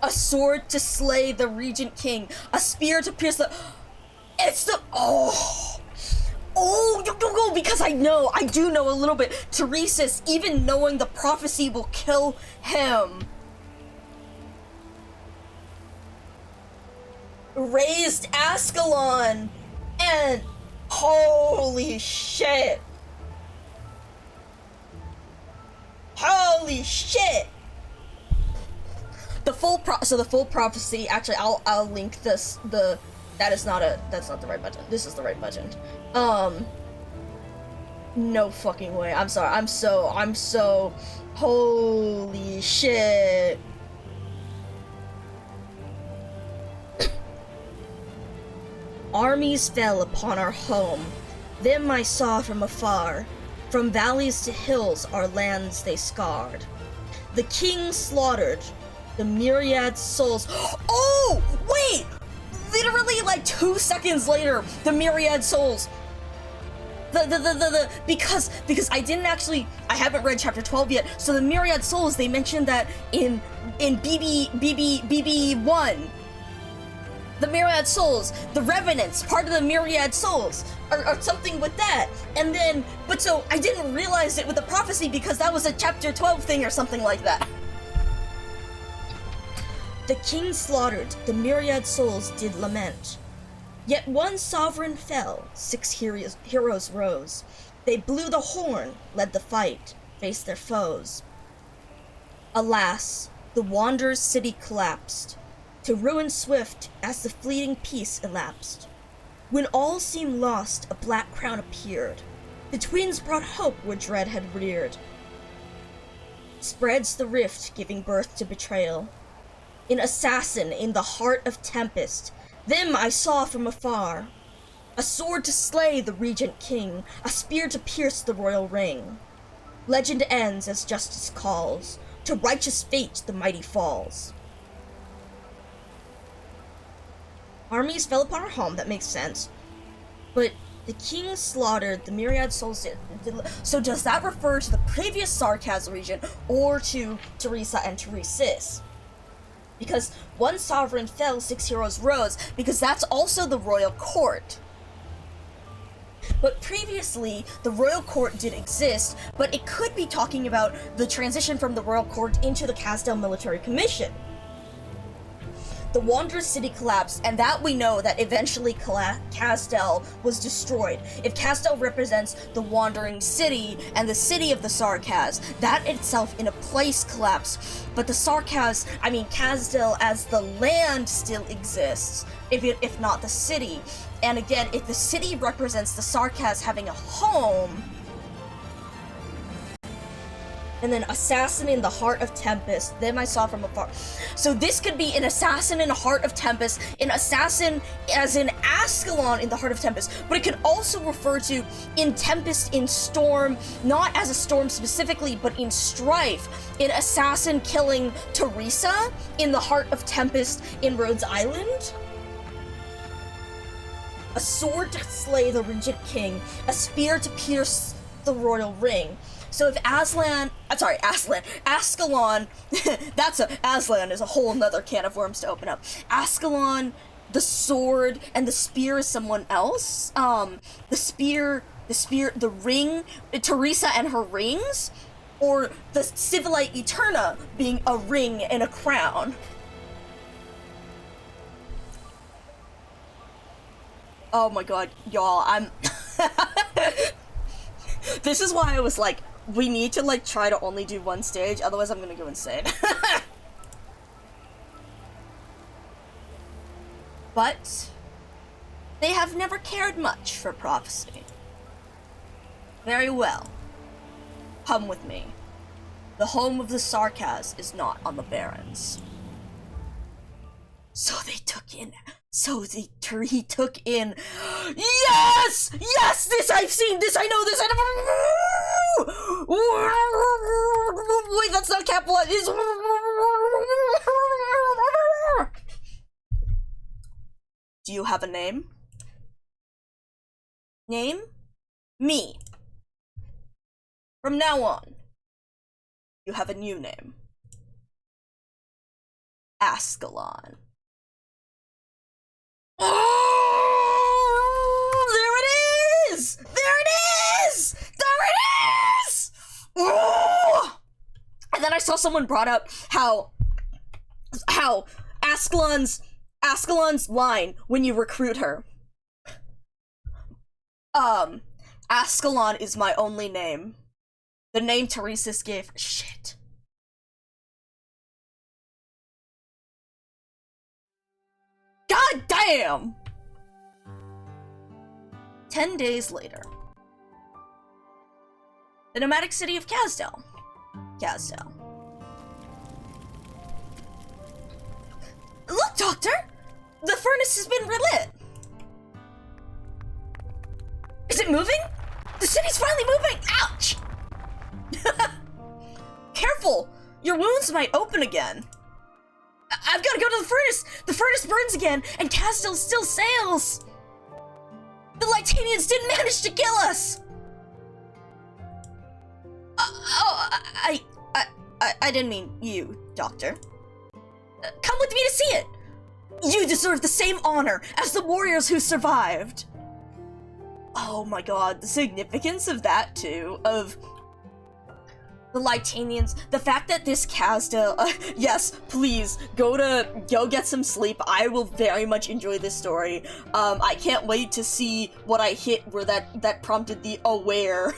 A sword to slay the Regent King. A spear to pierce the... It's the... Oh! Oh, go, because I do know a little bit. Teresa's, even knowing the prophecy will kill him, raised Ascalon, and holy shit. Holy shit! The full prophecy, actually, I'll link this, that's not the right button. This is the right button. No fucking way. I'm sorry. I'm so, holy shit. Armies fell upon our home. Them I saw from afar. From valleys to hills our lands they scarred. The king slaughtered the myriad souls. Oh, wait! Literally like 2 seconds later, the myriad souls. Because I haven't read chapter 12 yet, so the myriad souls, they mentioned that in BB1. The myriad souls, the revenants, part of the myriad souls, or something with that. And then, but so I didn't realize it with the prophecy because that was a chapter 12 thing or something like that. The king slaughtered, the myriad souls did lament. Yet one sovereign fell, 6 heroes rose. They blew the horn, led the fight, faced their foes. Alas, the wanderer's city collapsed, to ruin swift as the fleeting peace elapsed. When all seemed lost, a black crown appeared. The twins brought hope where dread had reared. Spreads the rift, giving birth to betrayal. An assassin in the heart of tempest, them I saw from afar. A sword to slay the regent king, a spear to pierce the royal ring. Legend ends as justice calls, to righteous fate the mighty falls. Armies fell upon our home, that makes sense. But the king slaughtered the myriad souls. So does that refer to the previous Sarkaz region or to Teresa and Teresis? Because one sovereign fell, 6 heroes rose, because that's also the royal court. But previously, the royal court did exist, but it could be talking about the transition from the royal court into the Casdell Military Commission. The Wanderer's city collapsed, and that we know that eventually Casdell was destroyed. If Casdell represents the wandering city and the city of the Sarkaz, that itself in a place collapsed. But the Sarkaz, Casdell as the land still exists, if not the city. And again, if the city represents the Sarkaz having a home, and then assassin in the heart of tempest, them I saw from afar. So this could be an assassin in the heart of tempest, an assassin as in Ascalon in the heart of tempest, but it could also refer to in tempest, in storm, not as a storm specifically, but in strife, an assassin killing Teresa in the heart of tempest in Rhodes Island. A sword to slay the regent king, a spear to pierce the royal ring. So if Ascalon, Aslan is a whole nother can of worms to open up. Ascalon, the sword, and the spear is someone else. The ring, Teresa and her rings, or the Civilite Eterna being a ring and a crown. Oh my god, y'all, this is why I was like, we need to try to only do one stage, otherwise I'm gonna go insane. But they have never cared much for prophecy. Very well. Come with me. The home of the Sarkaz is not on the Barrens. He took in. Yes! Yes! This I've seen! This I know! This I know! Wait, that's not capital. It's. Do you have a name? Name? Me. From now on, you have a new name. Ascalon. Oh, there it is! is! There it is! There it is! Ooh! And then I saw someone brought up how Ascalon's line when you recruit her. Ascalon is my only name. The name Teresa's gave. Shit. God damn! 10 days later. The nomadic city of Kazdel. Look, Doctor! The furnace has been relit! Is it moving? The city's finally moving! Ouch! Careful! Your wounds might open again. I've gotta go to the furnace! The furnace burns again, and Kazdel still sails! The Lytanians didn't manage to kill us! I didn't mean you, Doctor. Come with me to see it! You deserve the same honor as the warriors who survived! Oh my god, the significance of that too, of the Lytanians, the fact that this Kazdel, yes, please, go get some sleep. I will very much enjoy this story. I can't wait to see what I hit where that prompted the aware.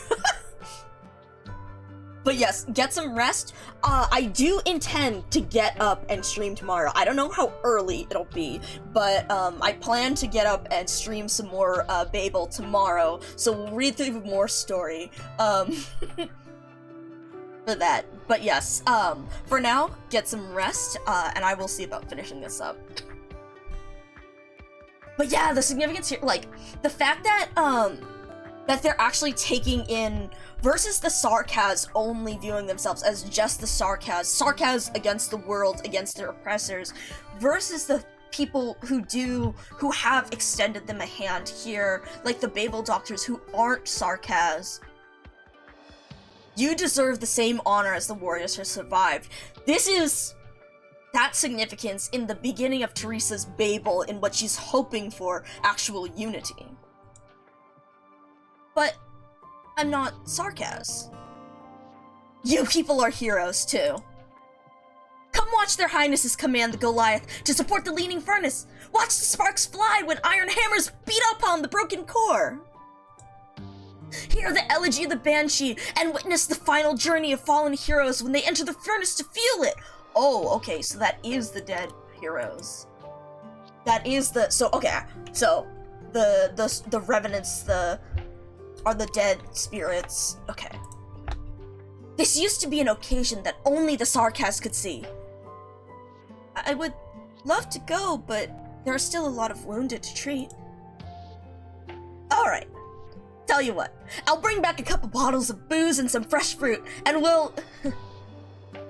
But yes, get some rest. I do intend to get up and stream tomorrow. I don't know how early it'll be, but I plan to get up and stream some more Babel tomorrow, so we'll read through more story for that. But yes, for now, get some rest, and I will see about finishing this up. But yeah, the significance here, like, the fact that they're actually taking in, versus the Sarkaz only viewing themselves as just the Sarkaz against the world, against their oppressors, versus the people who have extended them a hand here, like the Babel doctors who aren't Sarkaz. You deserve the same honor as the warriors who survived. This is that significance in the beginning of Teresa's Babel, in what she's hoping for actual unity. But I'm not Sarkaz. You people are heroes, too. Come watch their highnesses command the Goliath to support the leaning furnace. Watch the sparks fly when iron hammers beat upon the broken core. Hear the elegy of the Banshee and witness the final journey of fallen heroes when they enter the furnace to feel it. Oh, okay, so that is the dead heroes. That is the, so, okay, so, the revenants, are the dead spirits. Okay. This used to be an occasion that only the Sarkaz could see. I would love to go, but there are still a lot of wounded to treat. Alright. Tell you what, I'll bring back a couple bottles of booze and some fresh fruit, and we'll...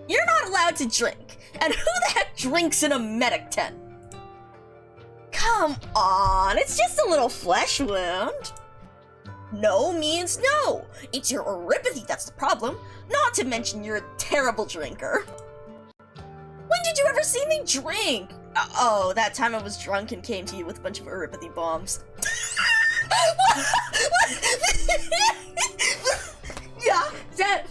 You're not allowed to drink, and who the heck drinks in a medic tent? Come on, it's just a little flesh wound. No means no. It's your oripathy that's the problem, not to mention you're a terrible drinker. When did you ever see me drink? Oh, that time I was drunk and came to you with a bunch of oripathy bombs. Yeah, that,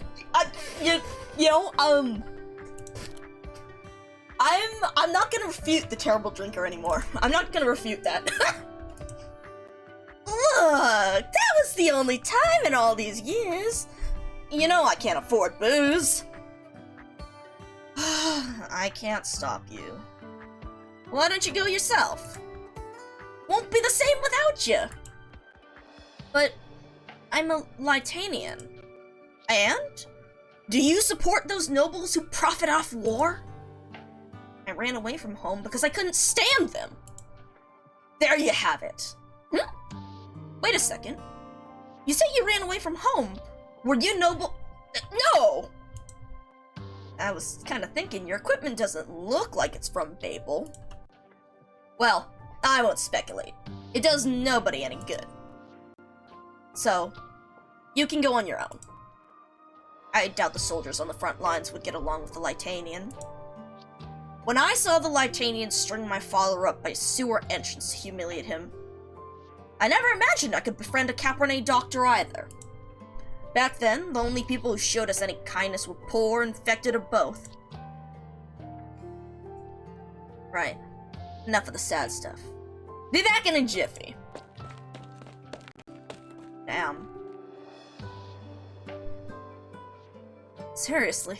I'm not gonna refute the terrible drinker anymore. I'm not gonna refute that. Look, that was the only time in all these years. You know I can't afford booze. I can't stop you. Why don't you go yourself? Won't be the same without you. But I'm a Lytanian. And? Do you support those nobles who profit off war? I ran away from home because I couldn't stand them. There you have it. Wait a second. You say you ran away from home. Were you noble? No! I was kind of thinking your equipment doesn't look like it's from Babel. Well, I won't speculate. It does nobody any good. So, you can go on your own. I doubt the soldiers on the front lines would get along with the Lytanian. When I saw the Lytanian string my father up by sewer entrance to humiliate him, I never imagined I could befriend a Cabernet doctor either. Back then, the only people who showed us any kindness were poor, infected, or both. Right. Enough of the sad stuff. Be back in a jiffy. Damn. Seriously.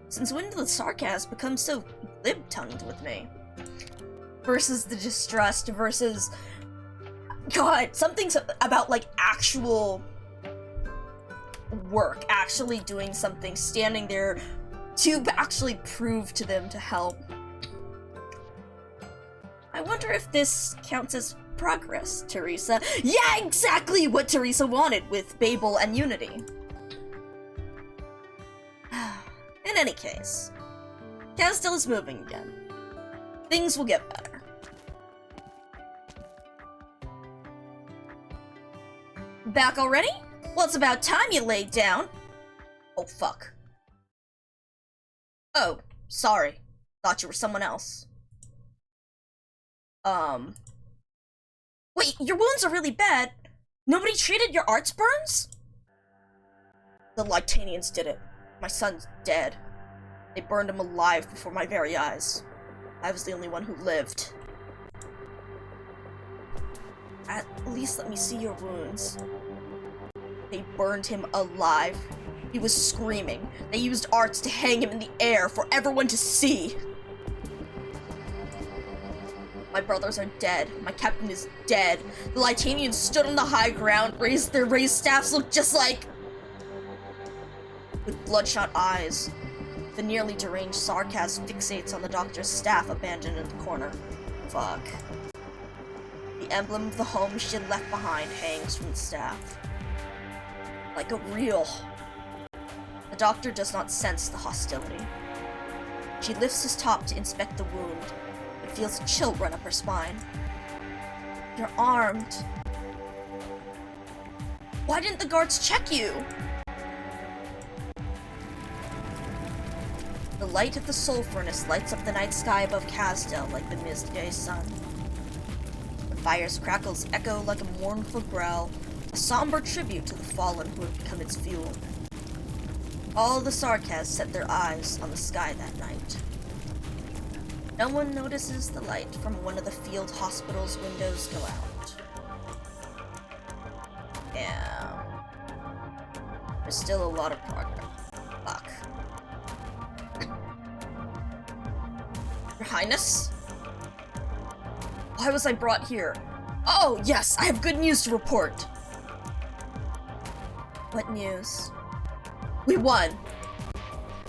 Since when did the sarcasm become so lib-tongued with me? Versus the distrust versus... God, something about, like, actual work. Actually doing something. Standing there to actually prove to them to help. I wonder if this counts as progress, Teresa. Yeah, exactly what Teresa wanted with Babel and Unity. In any case, Castel is moving again. Things will get better. Back already? Well, it's about time you laid down. Oh, fuck. Oh, sorry. Thought you were someone else. Wait, your wounds are really bad. Nobody treated your arts burns? The Lytanians did it. My son's dead. They burned him alive before my very eyes. I was the only one who lived. At least let me see your wounds. They burned him alive. He was screaming. They used arts to hang him in the air for everyone to see. My brothers are dead. My captain is dead. The Lytanians stood on the high ground, their raised staffs looked just like... With bloodshot eyes, the nearly deranged sarcasm fixates on the doctor's staff abandoned in the corner. Fuck. The emblem of the home she had left behind hangs from the staff. Like a reel. The doctor does not sense the hostility. She lifts his top to inspect the wound, but feels a chill run up her spine. You're armed. Why didn't the guards check you? The light of the soul furnace lights up the night sky above Castel like the midday sun. The fire's crackles echo like a mournful growl, a somber tribute to the fallen who have become its fuel. All the Sarkas set their eyes on the sky that night. No one notices the light from one of the field hospital's windows go out. Yeah. There's still a lot of progress. Fuck. Your Highness? Why was I brought here? Oh, yes, I have good news to report. What news? We won.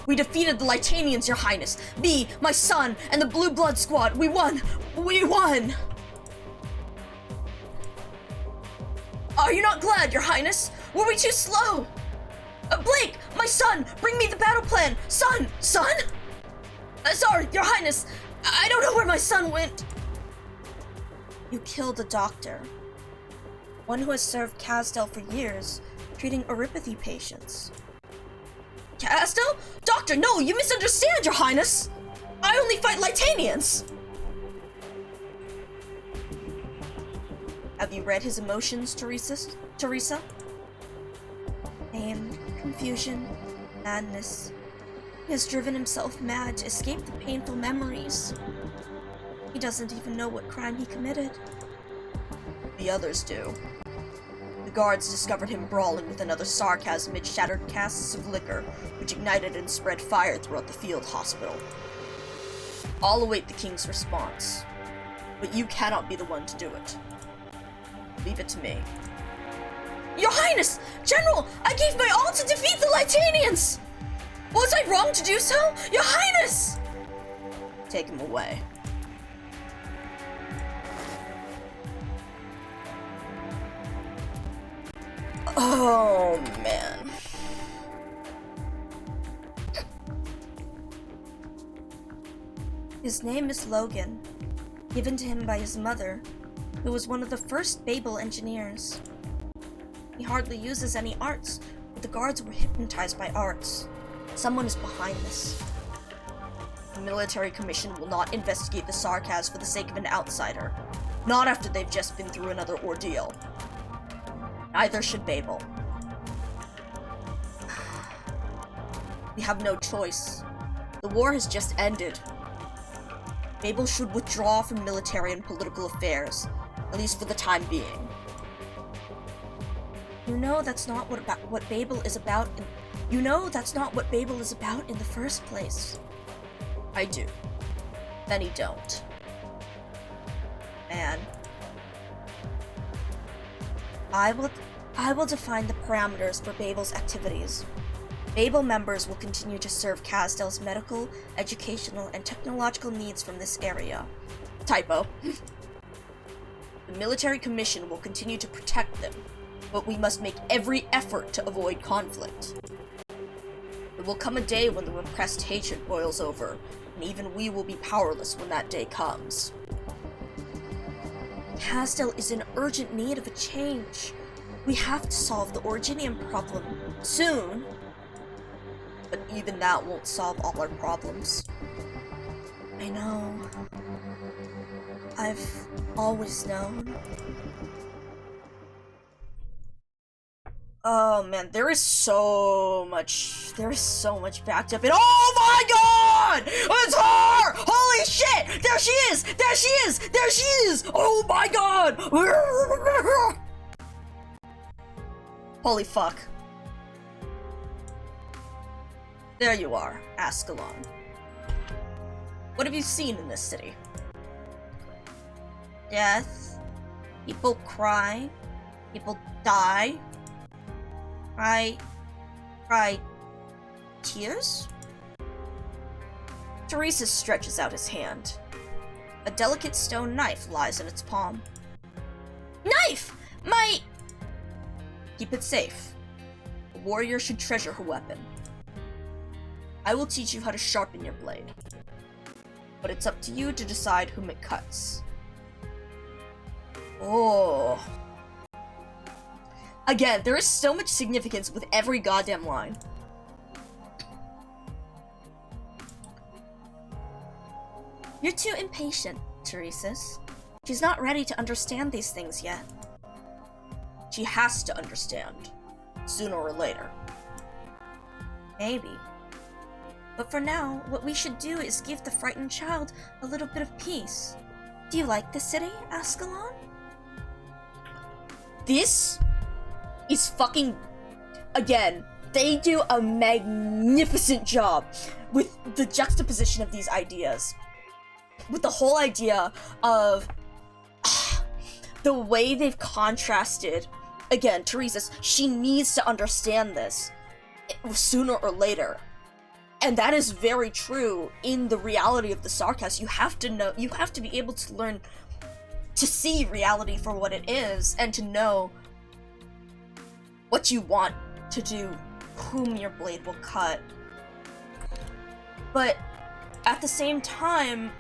We defeated the Lytanians, Your Highness. Me, my son, and the Blue Blood Squad. We won. We won. Are you not glad, Your Highness? Were we too slow? Blake, my son, bring me the battle plan. Son? Sorry, Your Highness. I don't know where my son went. You killed a doctor. One who has served Castel for years, treating oropathy patients. Castel? Doctor, no, you misunderstand, Your Highness! I only fight Lytanians! Have you read his emotions, Teresa? Pain, confusion, madness. He has driven himself mad to escape the painful memories. He doesn't even know what crime he committed. The others do. The guards discovered him brawling with another Sarkas amid shattered casks of liquor, which ignited and spread fire throughout the field hospital. I'll await the king's response, but you cannot be the one to do it. Leave it to me. Your Highness! General, I gave my all to defeat the Lytanians! Was I wrong to do so? Your Highness! Take him away. Oh, man. His name is Logan, given to him by his mother, who was one of the first Babel engineers. He hardly uses any arts, but the guards were hypnotized by arts. Someone is behind this. The military commission will not investigate the Sarkas for the sake of an outsider. Not after they've just been through another ordeal. Neither should Babel. We have no choice. The war has just ended. Babel should withdraw from military and political affairs, at least for the time being. You know that's not what Babel is about. You know that's not what Babel is about in the first place. I do. Many don't. Man. I will define the parameters for Babel's activities. Babel members will continue to serve Casdel's medical, educational, and technological needs from this area. Typo. The military commission will continue to protect them, but we must make every effort to avoid conflict. There will come a day when the repressed hatred boils over, and even we will be powerless when that day comes. Casdel is in urgent need of a change. We have to solve the Originium problem soon. But even that won't solve all our problems. I know. I've always known. Oh man, there is so much backed up in— oh my god! It's her! Holy shit! There she is! There she is! There she is! Oh my god! Holy fuck. There you are, Ascalon. What have you seen in this city? Death. People cry. People die. Cry tears? Teresa stretches out his hand. A delicate stone knife lies in its palm. Knife! My— Keep it safe. A warrior should treasure her weapon. I will teach you how to sharpen your blade. But it's up to you to decide whom it cuts. Oh. Again, there is so much significance with every goddamn line. You're too impatient, Teresa's. She's not ready to understand these things yet. She has to understand, sooner or later. Maybe. But for now, what we should do is give the frightened child a little bit of peace. Do you like the city, Ascalon? This is fucking— again, they do a magnificent job with the juxtaposition of these ideas. With the whole idea of the way they've contrasted— again, Teresa's, she needs to understand this sooner or later. And that is very true in the reality of the Sarkas. You have to know, you have to be able to learn to see reality for what it is, and to know what you want to do, whom your blade will cut. But at the same time,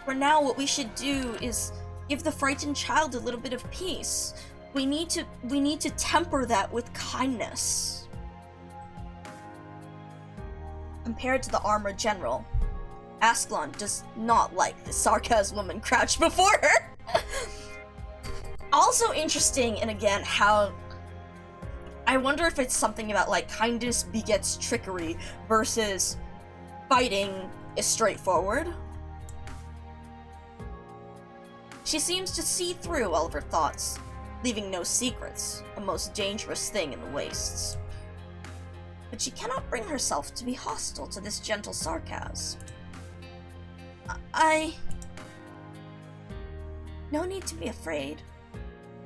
for now, what we should do is give the frightened child a little bit of peace. We need to temper that with kindness. Compared to the armored general, Ascalon does not like the Sarkas woman crouched before her. Also interesting, and again, how— I wonder if it's something about like kindness begets trickery versus fighting is straightforward. She seems to see through all of her thoughts, leaving no secrets, a most dangerous thing in the wastes. But she cannot bring herself to be hostile to this gentle Sarkas. No need to be afraid.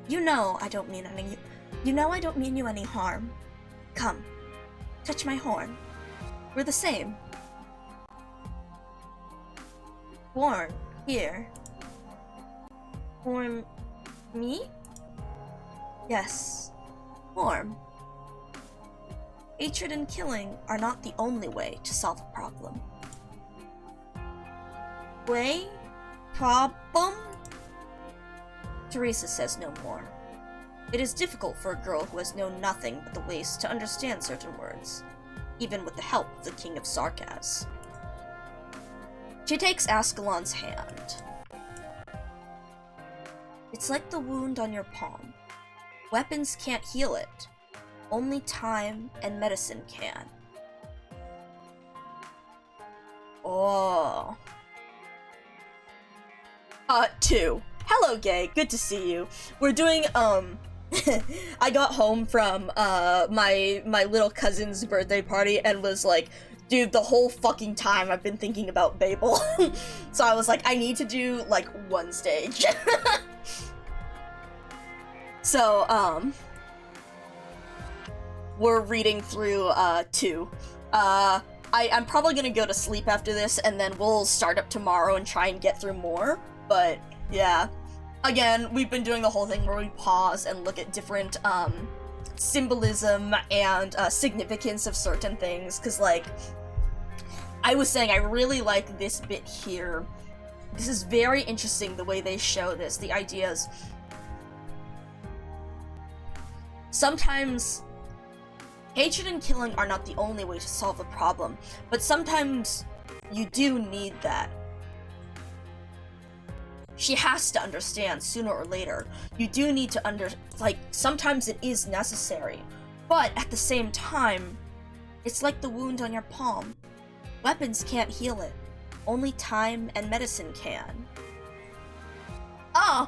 You know I don't mean you any harm. Come, touch my horn. We're the same. Horn, here. Horn, me? Yes, horn. Hatred and killing are not the only way to solve a problem. Way? Problem? Teresa says no more. It is difficult for a girl who has known nothing but the waste to understand certain words, even with the help of the King of Sarkas. She takes Ascalon's hand. It's like the wound on your palm. Weapons can't heal it. Only time and medicine can. Oh. 2. Hello, Gay. Good to see you. We're doing, I got home from, my little cousin's birthday party and was like, dude, the whole fucking time I've been thinking about Babel. So I was like, I need to do, like, one stage. So, we're reading through, 2. I'm probably gonna go to sleep after this, and then we'll start up tomorrow and try and get through more, but, yeah. Again, we've been doing the whole thing where we pause and look at different, symbolism and, significance of certain things, because, like, I was saying, I really like this bit here. This is very interesting, the way they show this, the ideas. Sometimes, hatred and killing are not the only way to solve a problem, but sometimes you do need that. She has to understand sooner or later. You do need to sometimes it is necessary, but at the same time, it's like the wound on your palm. Weapons can't heal it. Only time and medicine can. Oh!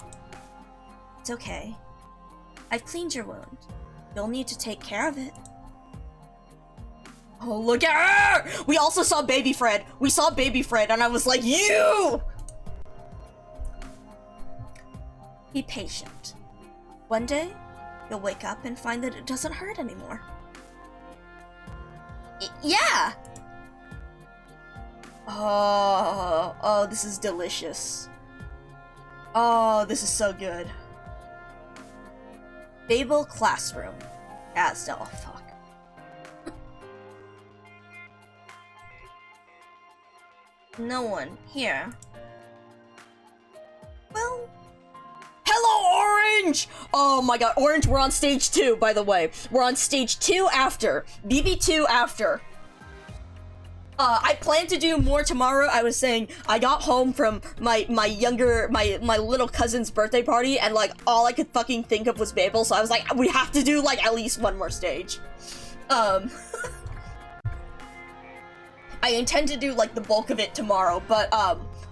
It's okay. I've cleaned your wound. You'll need to take care of it. Oh, look at her! We also saw Baby Fred. We saw Baby Fred, and I was like, you! Be patient. One day, you'll wake up and find that it doesn't hurt anymore. Yeah! Oh, this is delicious. Oh, this is so good. Babel classroom. Asdell, oh, fuck. No one here. Well... Hello, Orange! Oh my god, Orange, we're on stage 2, by the way. We're on stage 2 after. BB2 after. I plan to do more tomorrow. I was saying, I got home from my little cousin's birthday party, and, like, all I could fucking think of was Babel, so I was like, we have to do, like, at least one more stage. I intend to do, like, the bulk of it tomorrow, but,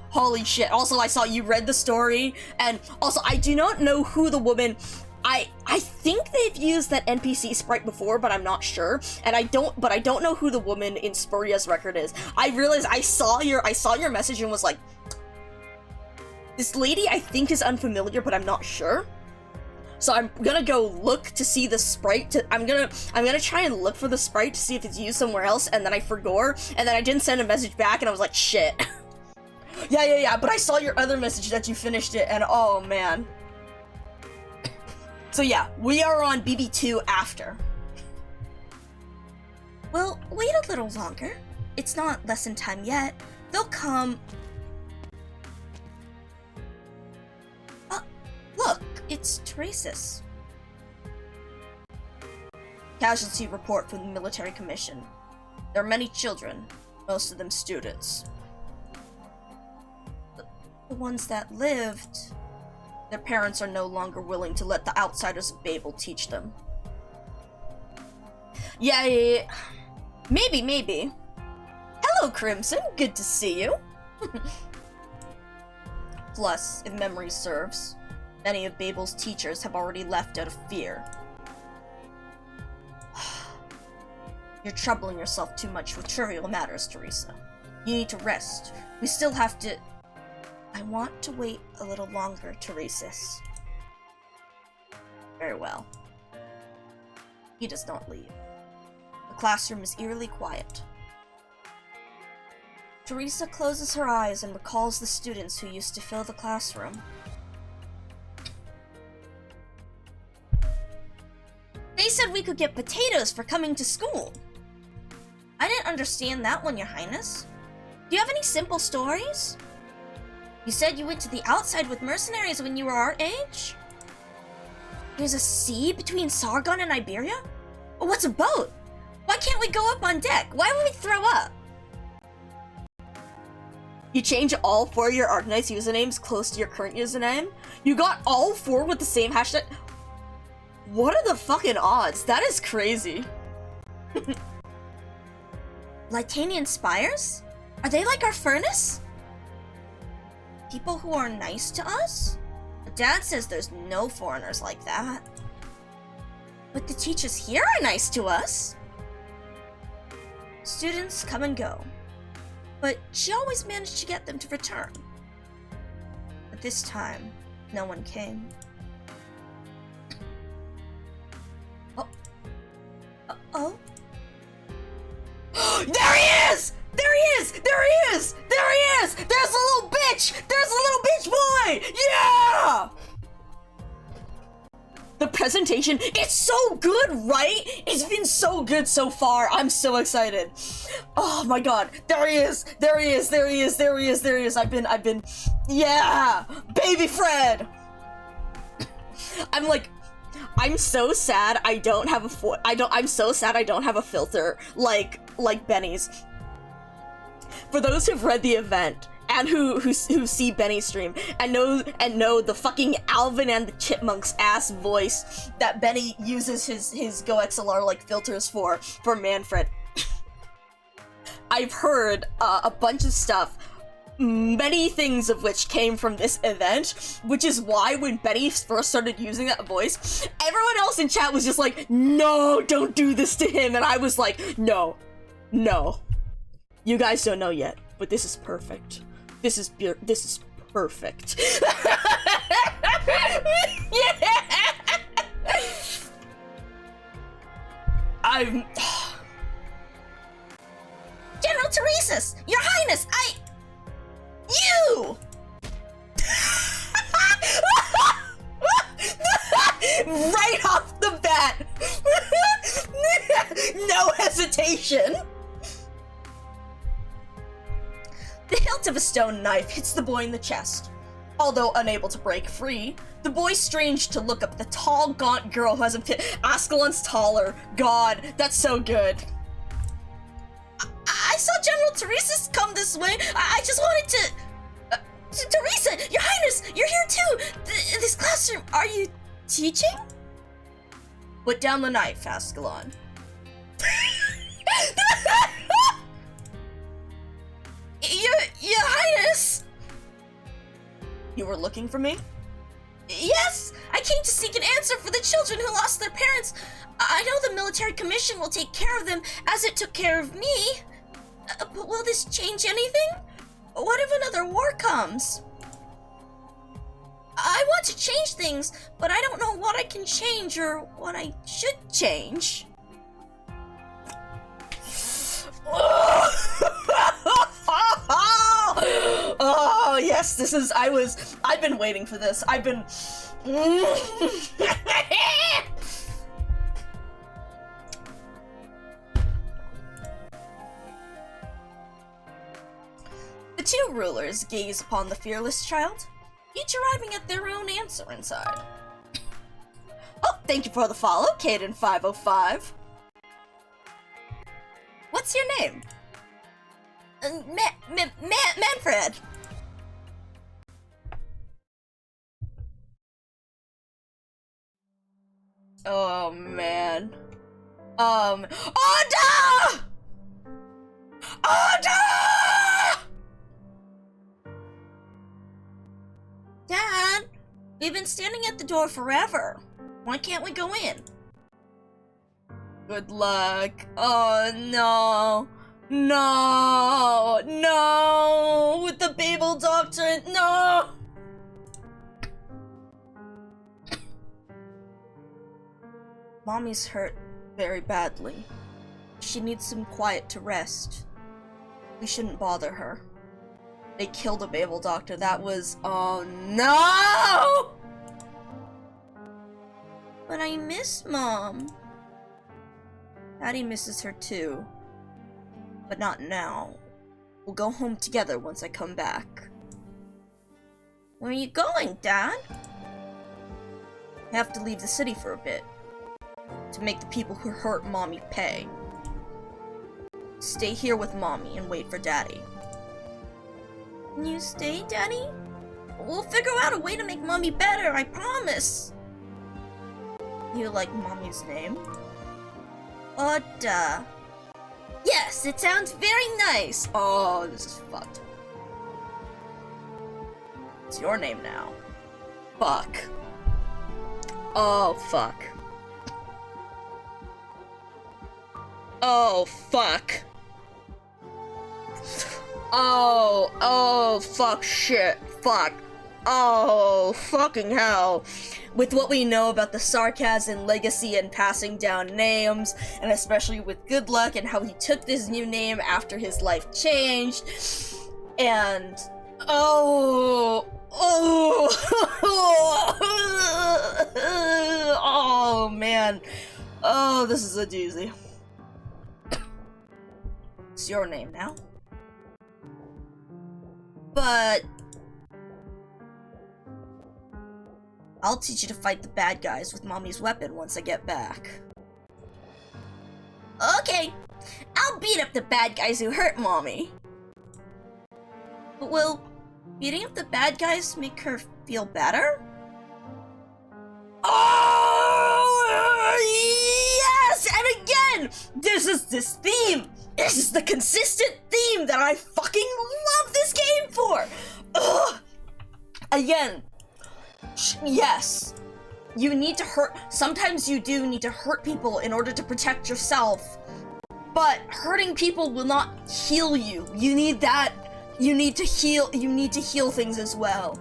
holy shit. Also, I saw you read the story, and also, I do not know who the woman... I think they've used that NPC sprite before, but I'm not sure, and I don't know who the woman in Spuria's record is. I realized I saw your message and was like, this lady I think is unfamiliar, but I'm not sure. So I'm gonna go look to see the sprite. I'm gonna try and look for the sprite to see if it's used somewhere else, and then I forgot, and then I didn't send a message back, and I was like, shit. Yeah, but I saw your other message that you finished it, and oh man. So yeah, we are on BB2 after. Well, wait a little longer. It's not lesson time yet. They'll come... Look, it's Teresa's. Casualty report from the military commission. There are many children, most of them students. The ones that lived... Their parents are no longer willing to let the outsiders of Babel teach them. Yeah. Maybe. Hello, Crimson. Good to see you. Plus, if memory serves, many of Babel's teachers have already left out of fear. You're troubling yourself too much with trivial matters, Teresa. You need to rest. We still have to... I want to wait a little longer, Teresis. Very well. He does not leave. The classroom is eerily quiet. Teresa closes her eyes and recalls the students who used to fill the classroom. They said we could get potatoes for coming to school. I didn't understand that one, Your Highness. Do you have any simple stories? You said you went to the outside with mercenaries when you were our age? There's a sea between Sargon and Iberia? Well, what's a boat? Why can't we go up on deck? Why would we throw up? You change all 4 of your Arknight's usernames close to your current username? You got all 4 with the same hashtag? What are the fucking odds? That is crazy. Lytanian spires? Are they like our furnace? People who are nice to us? Dad says there's no foreigners like that. But the teachers here are nice to us. Students come and go, but she always managed to get them to return. But this time, no one came. Oh. Oh? There he is! There he is! There he is! There he is! There's a little bitch! There's a little bitch boy! Yeah! The presentation, it's so good, right? It's been so good so far. I'm so excited. Oh my god. There he is. There he is. There he is. There he is. There he is. I've been, yeah! Baby Fred! I'm so sad I don't have I'm so sad I don't have a filter like Benny's. For those who've read the event and who see Benny's stream and know the fucking Alvin and the Chipmunks ass voice that Benny uses his GoXLR like filters for Manfred. I've heard a bunch of stuff, many things of which came from this event, which is why when Benny first started using that voice, everyone else in chat was just like, no, don't do this to him, and I was like, no. You guys don't know yet, but this is perfect. This is perfect. Yeah! General Teresa's, Your Highness, You! Right off the bat! No hesitation! The hilt of a stone knife hits the boy in the chest. Although unable to break free, the boy's strange to look up at the tall, gaunt girl who has a fit. Ascalon's taller. God, that's so good. I saw General Teresa's come this way. I just wanted to... Teresa, Your Highness, you're here too! This classroom, are you teaching? Put down the knife, Ascalon. Your Highness! You were looking for me? Yes! I came to seek an answer for the children who lost their parents. I know the military commission will take care of them as it took care of me. But will this change anything? What if another war comes? I want to change things, but I don't know what I can change or what I should change. Oh, yes, I've been waiting for this. The two rulers gaze upon the fearless child, each arriving at their own answer inside. Oh, thank you for the follow, Caden505. What's your name? Manfred. Oh, man. Order! Order! Dad, we've been standing at the door forever. Why can't we go in? Good luck. Oh, no. No! No! With the BABEL doctrine, no! Mommy's hurt very badly. She needs some quiet to rest. We shouldn't bother her. They killed a BABEL doctor. That was... oh no! But I miss Mom. Daddy misses her too. But not now. We'll go home together once I come back. Where are you going, Dad? I have to leave the city for a bit. To make the people who hurt Mommy pay. Stay here with Mommy and wait for Daddy. You stay, Daddy? We'll figure out a way to make Mommy better, I promise. You like Mommy's name? Oda. Yes, it sounds very nice. Oh, this is fucked. It's your name now. Fuck. Oh, fuck. Oh, fuck. Oh, fuck, shit, fuck. Oh, fucking hell. With what we know about the sarcasm, legacy, and passing down names, and especially with Good Luck and how he took this new name after his life changed, and... Oh, man. Oh, this is a doozy. It's your name now. But... I'll teach you to fight the bad guys with Mommy's weapon once I get back. Okay, I'll beat up the bad guys who hurt Mommy. But will beating up the bad guys make her feel better? Oh, yes! And again, this is this theme. This is the consistent theme that I fucking love this game for. Ugh. Again, yes, you need to hurt. Sometimes you do need to hurt people in order to protect yourself. But hurting people will not heal you. You need that. You need to heal. You need to heal things as well.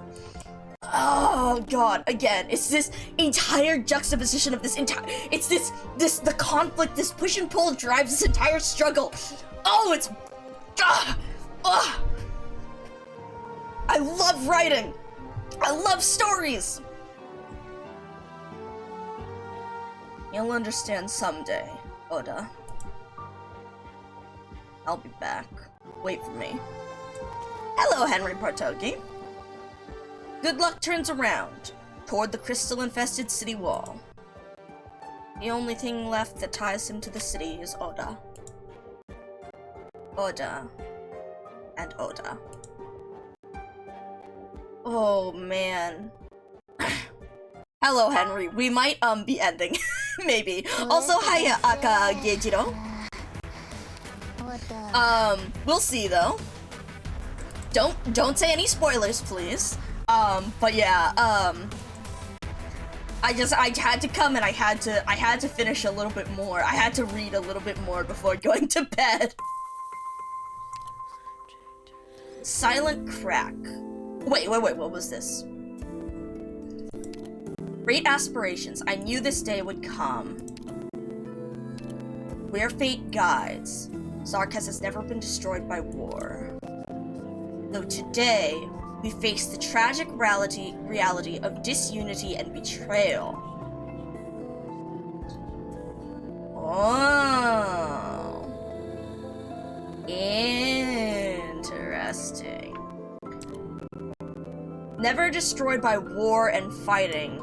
Oh god, again, it's this entire juxtaposition of this entire, it's the conflict, this push and pull drives this entire struggle. Oh, it's, I love writing. I love stories. You'll understand someday, Oda. I'll be back. Wait for me. Hello, Henry Partogi. Good Luck turns around, toward the crystal-infested city wall. The only thing left that ties him to the city is Oda. Oda. And Oda. Oh, man. Hello, Henry. We might, be ending. Maybe. Also, hiya, Aka Geijiro. We'll see, though. Don't say any spoilers, please. But yeah, I had to come and I had to finish a little bit more. I had to read a little bit more before going to bed. Silent crack. Wait, what was this? Great aspirations. I knew this day would come. Where fate guides. Sarkas has never been destroyed by war. Though today, we face the tragic reality of disunity and betrayal. Oh. Interesting. Never destroyed by war and fighting,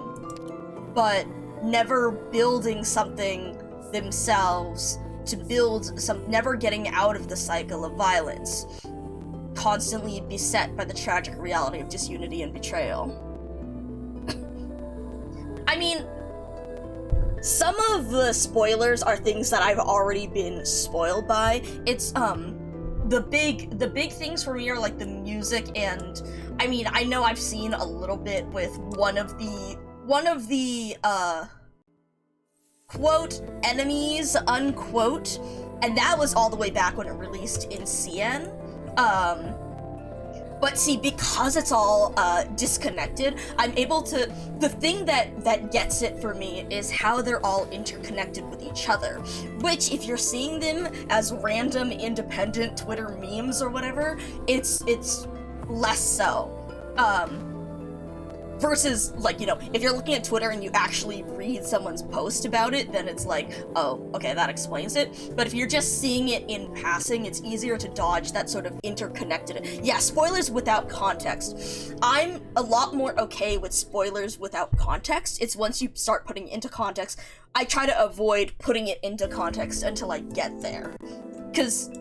but never building something themselves to build never getting out of the cycle of violence. Constantly beset by the tragic reality of disunity and betrayal. I mean, some of the spoilers are things that I've already been spoiled by. It's, the big things for me are like the music, and I mean, I know I've seen a little bit with one of the quote, enemies, unquote, and that was all the way back when it released in CN. But see, because it's all, disconnected, I'm able to, the thing that gets it for me is how they're all interconnected with each other, which, if you're seeing them as random, independent Twitter memes or whatever, it's less so. Versus, like, you know, if you're looking at Twitter and you actually read someone's post about it, then it's like, oh, okay, that explains it. But if you're just seeing it in passing, it's easier to dodge that sort of interconnected. Yeah, spoilers without context. I'm a lot more okay with spoilers without context. It's once you start putting it into context, I try to avoid putting it into context until I get there. 'Cause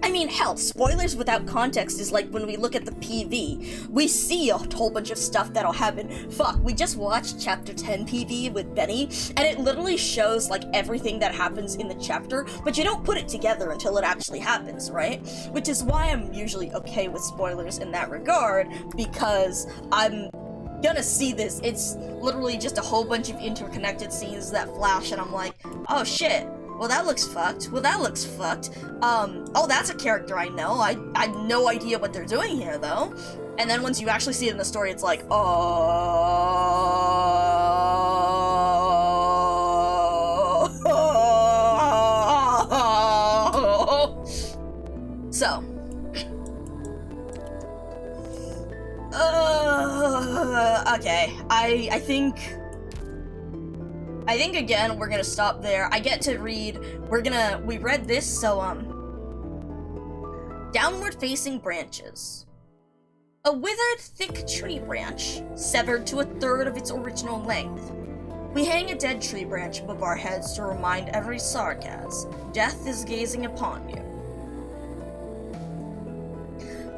I mean, hell, spoilers without context is like when we look at the PV. We see a whole bunch of stuff that'll happen. Fuck, we just watched Chapter 10 PV with Benny, and it literally shows, like, everything that happens in the chapter, but you don't put it together until it actually happens, right? Which is why I'm usually okay with spoilers in that regard, because I'm gonna see this. It's literally just a whole bunch of interconnected scenes that flash, and I'm like, oh shit. Well, that looks fucked. Well, that looks fucked. Oh, that's a character I know. I have no idea what they're doing here, though. And then once you actually see it in the story, it's like, oh. So. Okay. I think again we're gonna stop there. I get to read. We read this, so downward facing branches. A withered, thick tree branch, severed to a third of its original length. We hang a dead tree branch above our heads to remind every sarcasm death is gazing upon you.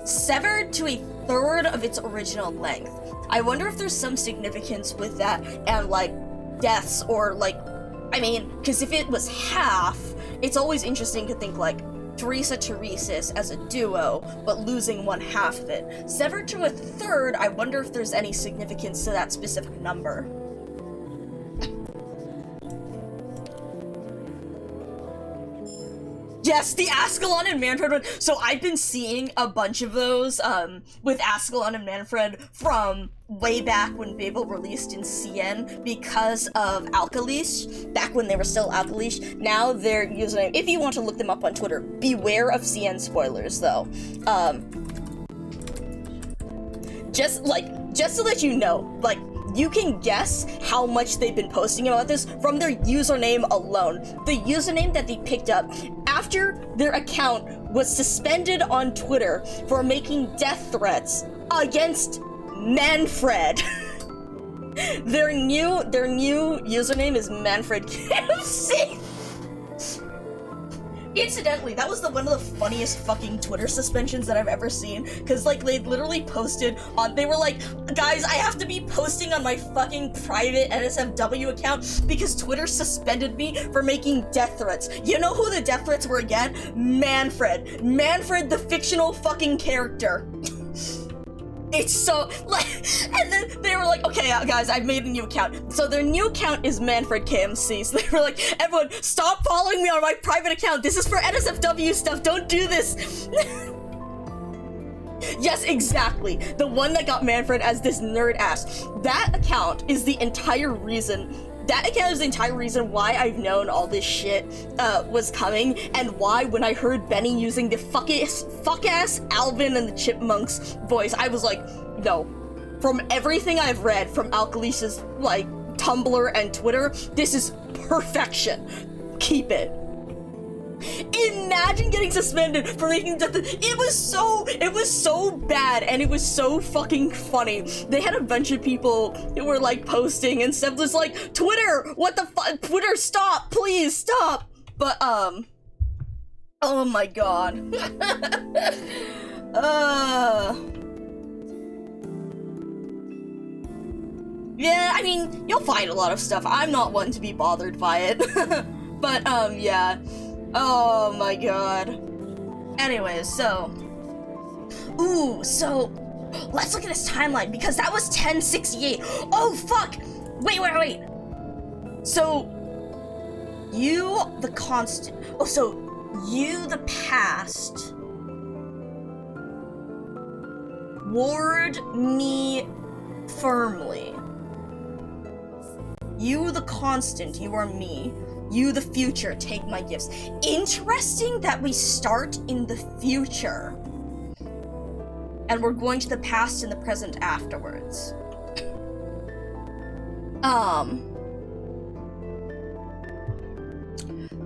Severed to a third of its original length. I wonder if there's some significance with that, and like deaths, or like, I mean, because if it was half, it's always interesting to think like Teresa Teresis as a duo, but losing one half of it. Severed to a third, I wonder if there's any significance to that specific number. Yes, the Ascalon and Manfred one. So I've been seeing a bunch of those with Ascalon and Manfred from way back when Babel released in CN because of Alkalish, back when they were still Alkalish. Now their username, if you want to look them up on Twitter, beware of CN spoilers though. Just to let you know, like, you can guess how much they've been posting about this from their username alone. The username that they picked up after their account was suspended on Twitter for making death threats against Manfred. Their new username is Manfred KFC. Incidentally, that was one of the funniest fucking Twitter suspensions that I've ever seen, because, like, they literally posted on, they were like, guys, I have to be posting on my fucking private NSFW account because Twitter suspended me for making death threats. You know who the death threats were again? Manfred, the fictional fucking character. It's so, like, and then they were like, okay, guys, I've made a new account. So their new account is Manfred KMC. So they were like, everyone, stop following me on my private account. This is for NSFW stuff. Don't do this. Yes, exactly. The one that got Manfred as this nerd ass. That account is the entire reason why I've known all this shit was coming, and why when I heard Benny using the fuck-ass Alvin and the Chipmunks voice, I was like, no. From everything I've read from Alkalish's, like, Tumblr and Twitter, this is perfection. Keep it. Imagine getting suspended for making death. It was so bad, and it was so fucking funny. They had a bunch of people who were like posting and stuff, was like, Twitter, what the fuck, Twitter, stop, please stop. But oh my god. Yeah, I mean, you'll find a lot of stuff. I'm not one to be bothered by it. But yeah. Oh my god. Anyways, so let's look at this timeline, because that was 1068. Oh fuck! Wait. So you, the constant. Oh, so you, the past, ward me firmly. You, the constant, you are me. You, the future, take my gifts. Interesting that we start in the future. And we're going to the past and the present afterwards.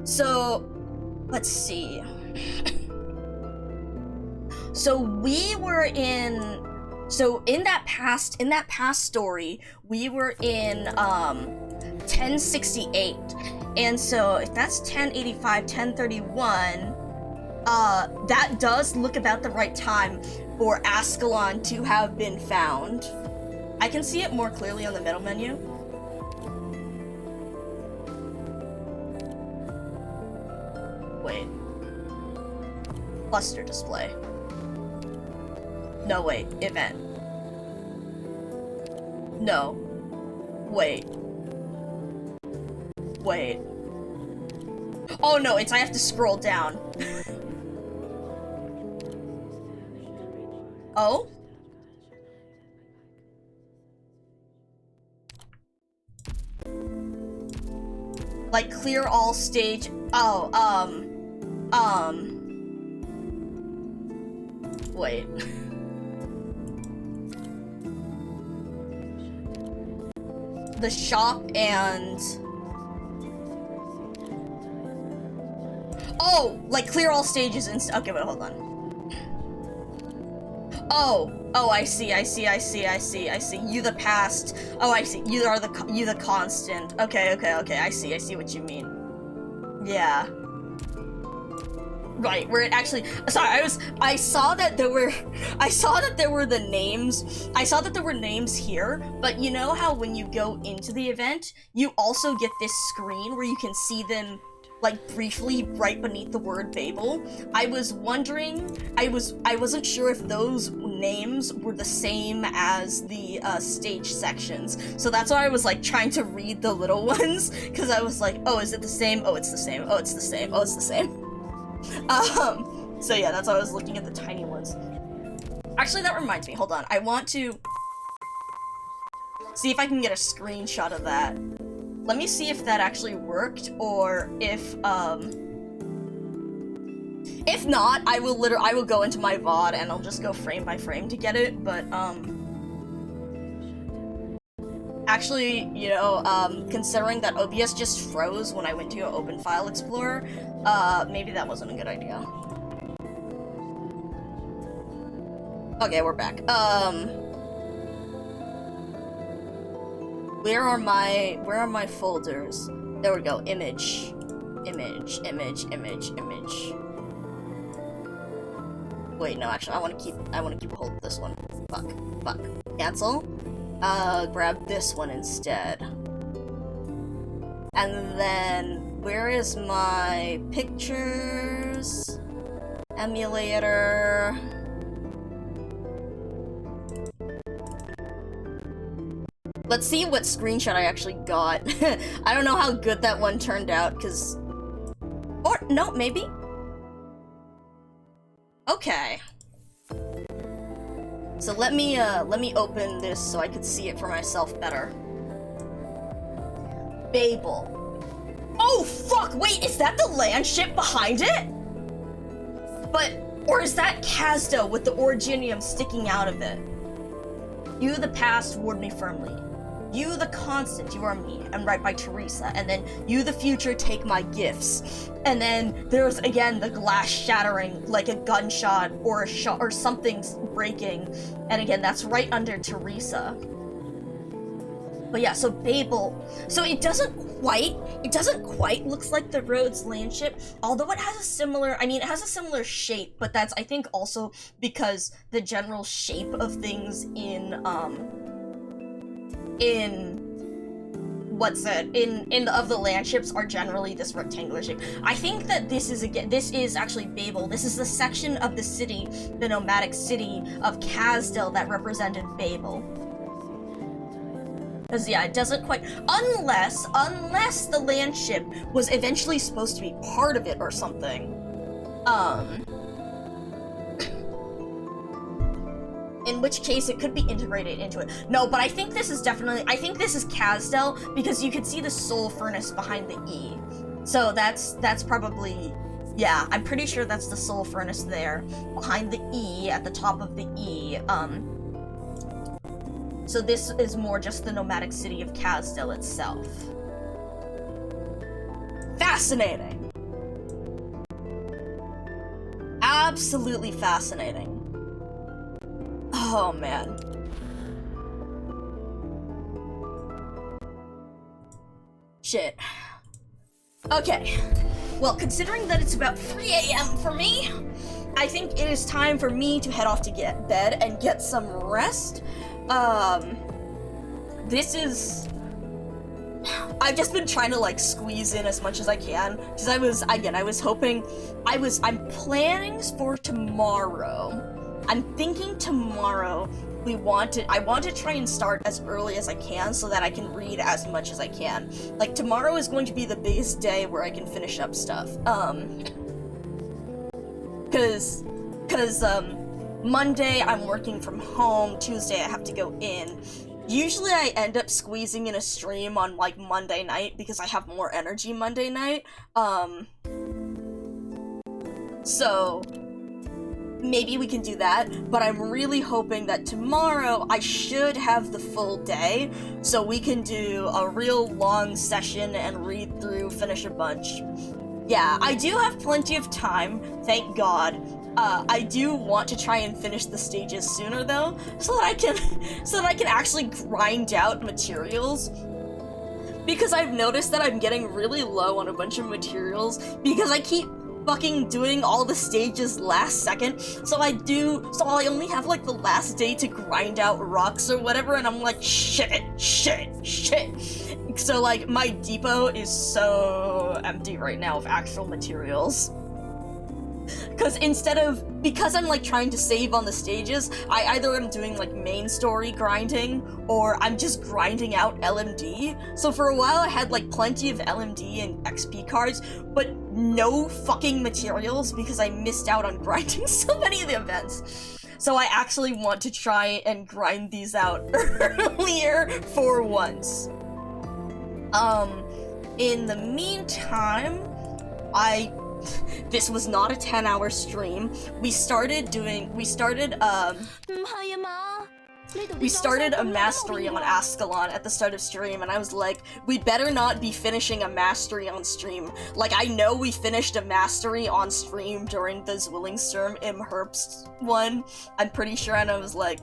So, let's see. In that past story, we were in 1068. And so if that's 1085, 1031, that does look about the right time for Ascalon to have been found. I can see it more clearly on the middle menu. Wait. Cluster display. No, wait. Event. No. Wait. Wait. Oh no, it's I have to scroll down. Oh? Like clear all stage. Oh, wait. The shop and... Oh, like clear all stages and okay, wait, hold on. Oh, I see. You the past. Oh, I see. You the constant. Okay, I see what you mean. Yeah. Right, where it actually, sorry, I saw that there were the names. I saw that there were names here, but you know how when you go into the event, you also get this screen where you can see them like briefly right beneath the word Babel. I was wondering, I wasn't sure if those names were the same as the stage sections. So that's why I was like trying to read the little ones, because I was like, oh, is it the same? Oh, it's the same. Oh, it's the same. Oh, it's the same. So yeah, that's why I was looking at the tiny ones. Actually, that reminds me, hold on. I want to see if I can get a screenshot of that. Let me see if that actually worked, or if not, I will go into my VOD and I'll just go frame by frame to get it, but, actually, you know, considering that OBS just froze when I went to Open File Explorer, maybe that wasn't a good idea. Okay, we're back. Where are my folders? There we go. Image. Wait, no, actually, I want to keep hold of this one. Fuck. Cancel. Grab this one instead. And then, where is my pictures? Emulator. Let's see what screenshot I actually got. I don't know how good that one turned out, because... Or, no, maybe? Okay. So let me open this so I could see it for myself better. Babel. Oh, fuck! Wait, is that the land ship behind it? Or is that Kazdo with the Originium sticking out of it? You the past ward me firmly. You the constant, you are me, and right by Teresa. And then, you the future, take my gifts. And then, there's again the glass shattering, like a gunshot, or a shot, or something's breaking. And again, that's right under Teresa. But yeah, so Babel. So it doesn't quite looks like the Rhodes land ship, although it has a similar, it has a similar shape, but that's, I think, also because the general shape of things in of the land ships are generally this rectangular shape. I think that this is actually Babel. This is the section of the city, the nomadic city of Kazdil that represented Babel. Because, yeah, it doesn't quite... Unless the land ship was eventually supposed to be part of it or something. In which case, it could be integrated into it. No, but I think this is definitely... I think this is Kazdel, because you can see the soul furnace behind the E. So that's probably... Yeah, I'm pretty sure that's the soul furnace there. Behind the E, at the top of the E, So this is more just the nomadic city of Kazdil itself. Fascinating! Absolutely fascinating. Oh, man. Shit. Okay. well, considering that it's about 3 a.m. for me, I think it is time for me to head off to get bed and get some rest. I've just been trying to like squeeze in as much as I can because I'm planning for tomorrow. I'm thinking tomorrow I want to try and start as early as I can so that I can read as much as I can. Like tomorrow is going to be the biggest day where I can finish up stuff. Cause Monday I'm working from home, Tuesday I have to go in. Usually I end up squeezing in a stream on like Monday night because I have more energy Monday night. So maybe we can do that, but I'm really hoping that tomorrow I should have the full day so we can do a real long session and read through, finish a bunch. Yeah, I do have plenty of time, thank God. I do want to try and finish the stages sooner though, so that I can actually grind out materials. Because I've noticed that I'm getting really low on a bunch of materials because I keep fucking doing all the stages last second. So I only have like the last day to grind out rocks or whatever, and I'm like, shit. So like my depot is so empty right now of actual materials. Because I'm like trying to save on the stages, I either am doing like main story grinding or I'm just grinding out LMD. So for a while I had like plenty of LMD and XP cards, but no fucking materials because I missed out on grinding so many of the events. So I actually want to try and grind these out earlier for once. In the meantime, this was not a 10-hour stream. We started a mastery on Ascalon at the start of stream, and I was like, we better not be finishing a mastery on stream. Like, I know we finished a mastery on stream during the Zwillingssturm Imherbst one, I'm pretty sure, and I was like,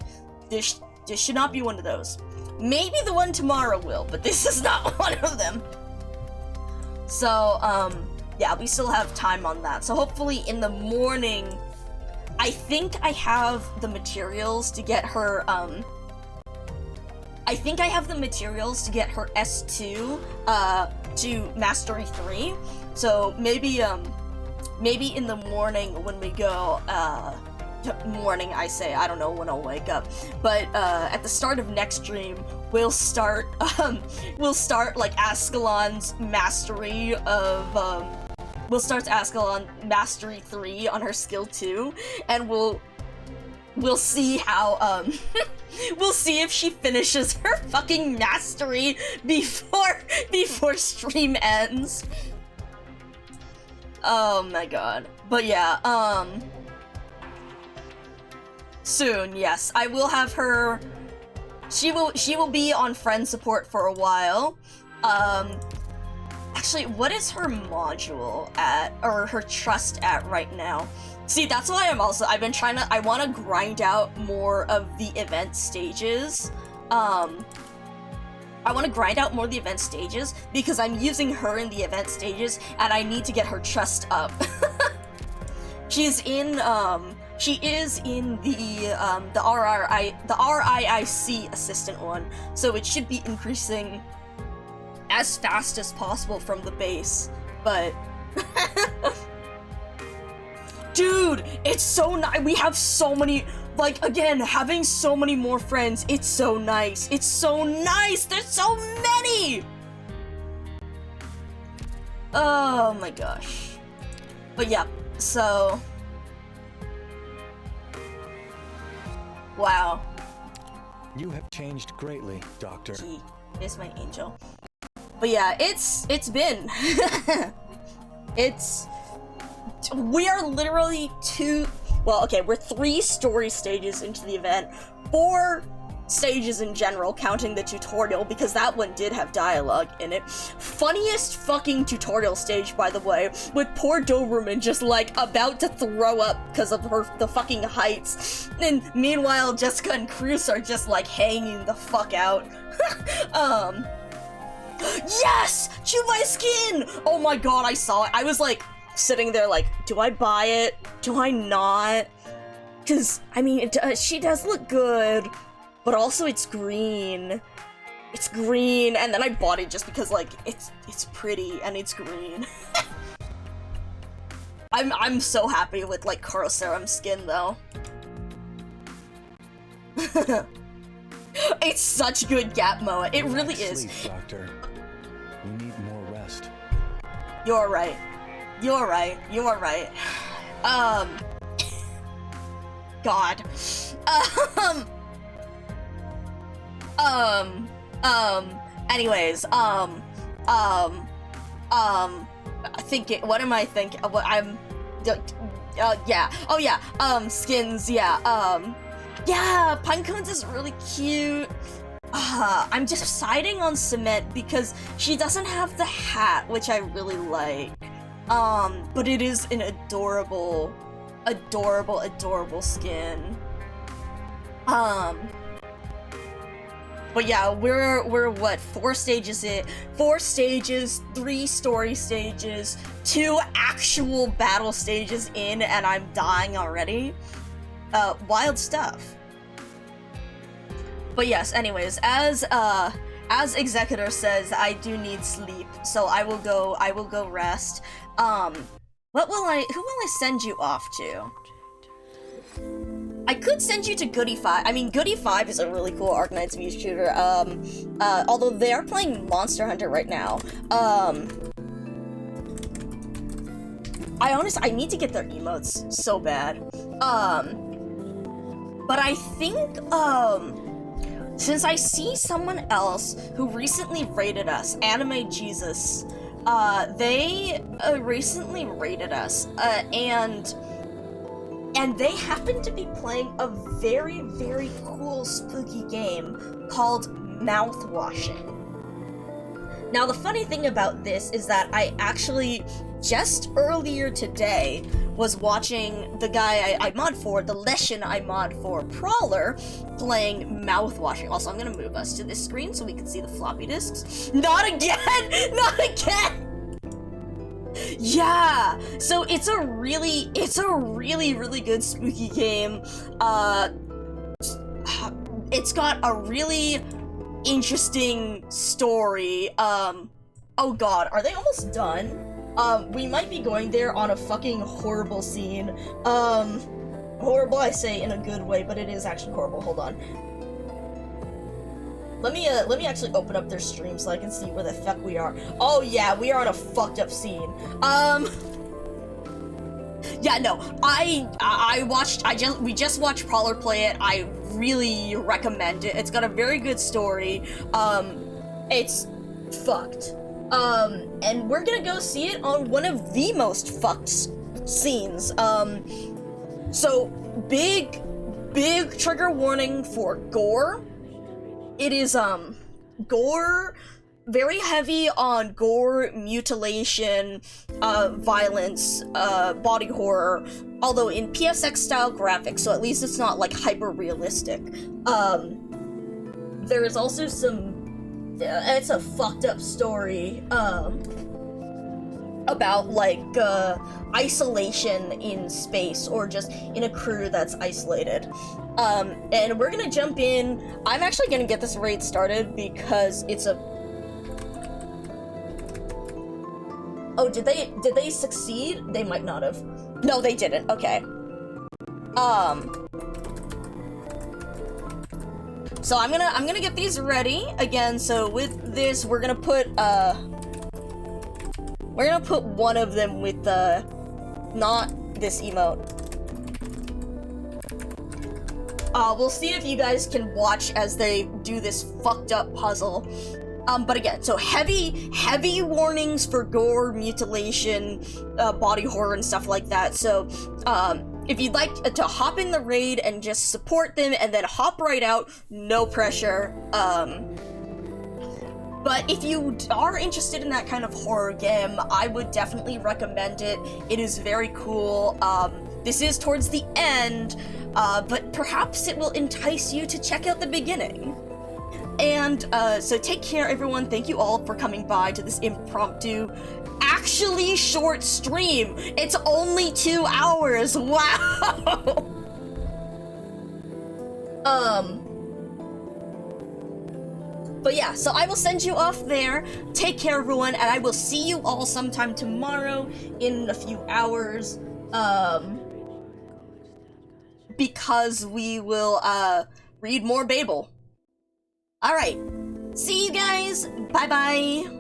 this should not be one of those. Maybe the one tomorrow will, but this is not one of them. So, yeah, we still have time on that. So hopefully in the morning, I think I have the materials to get her, S2, to Mastery 3. So maybe in the morning when we go, morning I say, I don't know when I'll wake up, but at the start of next stream we'll start like Ascalon's mastery of we'll start Ascalon Mastery 3 on her skill 2, and we'll see how we'll see if she finishes her fucking mastery before stream ends. Oh my god. But yeah, soon, yes. I will have her. She will be on friend support for a while. Actually, what is her module at, or her trust at right now? See, that's why I want to grind out more of the event stages. I want to grind out more of the event stages because I'm using her in the event stages and I need to get her trust up. She is in the RIIC assistant one, so it should be increasing as fast as possible from the base, but dude, it's so nice. We have so many, like, again, having so many more friends, it's so nice. It's so nice. There's so many. Oh my gosh. But yeah, so wow. You have changed greatly, Doctor. He is my angel. But yeah, it's been we are literally we're 3 story stages into the event, 4 stages in general, counting the tutorial, because that one did have dialogue in it. Funniest fucking tutorial stage, by the way, with poor Doberman just like about to throw up because of the fucking heights, and meanwhile Jessica and Cruz are just like hanging the fuck out. Yes! Chew my skin! Oh my god, I saw it. I was like, sitting there like, do I buy it? Do I not? Because, I mean, she does look good, but also it's green. It's green, and then I bought it just because, like, it's pretty, and it's green. I'm so happy with, like, Serum skin, though. It's such good gap moa. It really is. Sleep, Doctor. You need more rest. You're right. You're right. You're right. God. Anyways, what am I thinking? Yeah. Oh yeah, skins, yeah, yeah, Pinecones is really cute. I'm just siding on Cement because she doesn't have the hat, which I really like. But it is an adorable, adorable, adorable skin. But yeah, we're what, 4 stages in? 4 stages, 3 story stages, 2 actual battle stages in, and I'm dying already. Wild stuff. But yes, anyways, as Executor says, I do need sleep, so I will go rest. Who will I send you off to? I could send you to Goody 5. I mean, Goody 5 is a really cool Arknights Muse shooter, although they are playing Monster Hunter right now. I need to get their emotes so bad. But I think, since I see someone else who recently raided us, Anime Jesus, they recently raided us, and they happen to be playing a very, very cool spooky game called Mouthwashing. Now, the funny thing about this is that I actually, just earlier today, was watching the guy I mod for, the Leshen I mod for, Prowler, playing Mouthwashing. Also, I'm gonna move us to this screen so we can see the floppy disks. Not again! Not again! Yeah! So it's a really, really good spooky game. It's got a really interesting story. Oh god, are they almost done? We might be going there on a fucking horrible scene. Horrible I say in a good way, but it is actually horrible. Hold on. Let me actually open up their stream so I can see where the fuck we are. Oh yeah, we are on a fucked up scene. Yeah, no, we just watched Prowler play it. I really recommend it. It's got a very good story. It's fucked. And we're gonna go see it on one of the most fucked scenes. So big trigger warning for gore. It is, gore, very heavy on gore, mutilation, violence, body horror, although in PSX style graphics, so at least it's not, like, hyper-realistic. There is also some, it's a fucked up story, about, like, isolation in space, or just in a crew that's isolated. And we're gonna jump in. I'm actually gonna get this raid started because it's a... Oh, did they succeed? They might not have. No, they didn't. Okay. So I'm gonna get these ready again. So with this, we're gonna put one of them with not this emote. We'll see if you guys can watch as they do this fucked up puzzle. But again, so heavy warnings for gore, mutilation, body horror, and stuff like that. So, if you'd like to hop in the raid and just support them and then hop right out, no pressure. But if you are interested in that kind of horror game, I would definitely recommend it. It is very cool. This is towards the end, but perhaps it will entice you to check out the beginning. And so take care, everyone. Thank you all for coming by to this impromptu, actually short stream. It's only 2 hours. Wow. But yeah, so I will send you off there. Take care, everyone, and I will see you all sometime tomorrow in a few hours. Because we will read more Babel. Alright, see you guys, bye bye!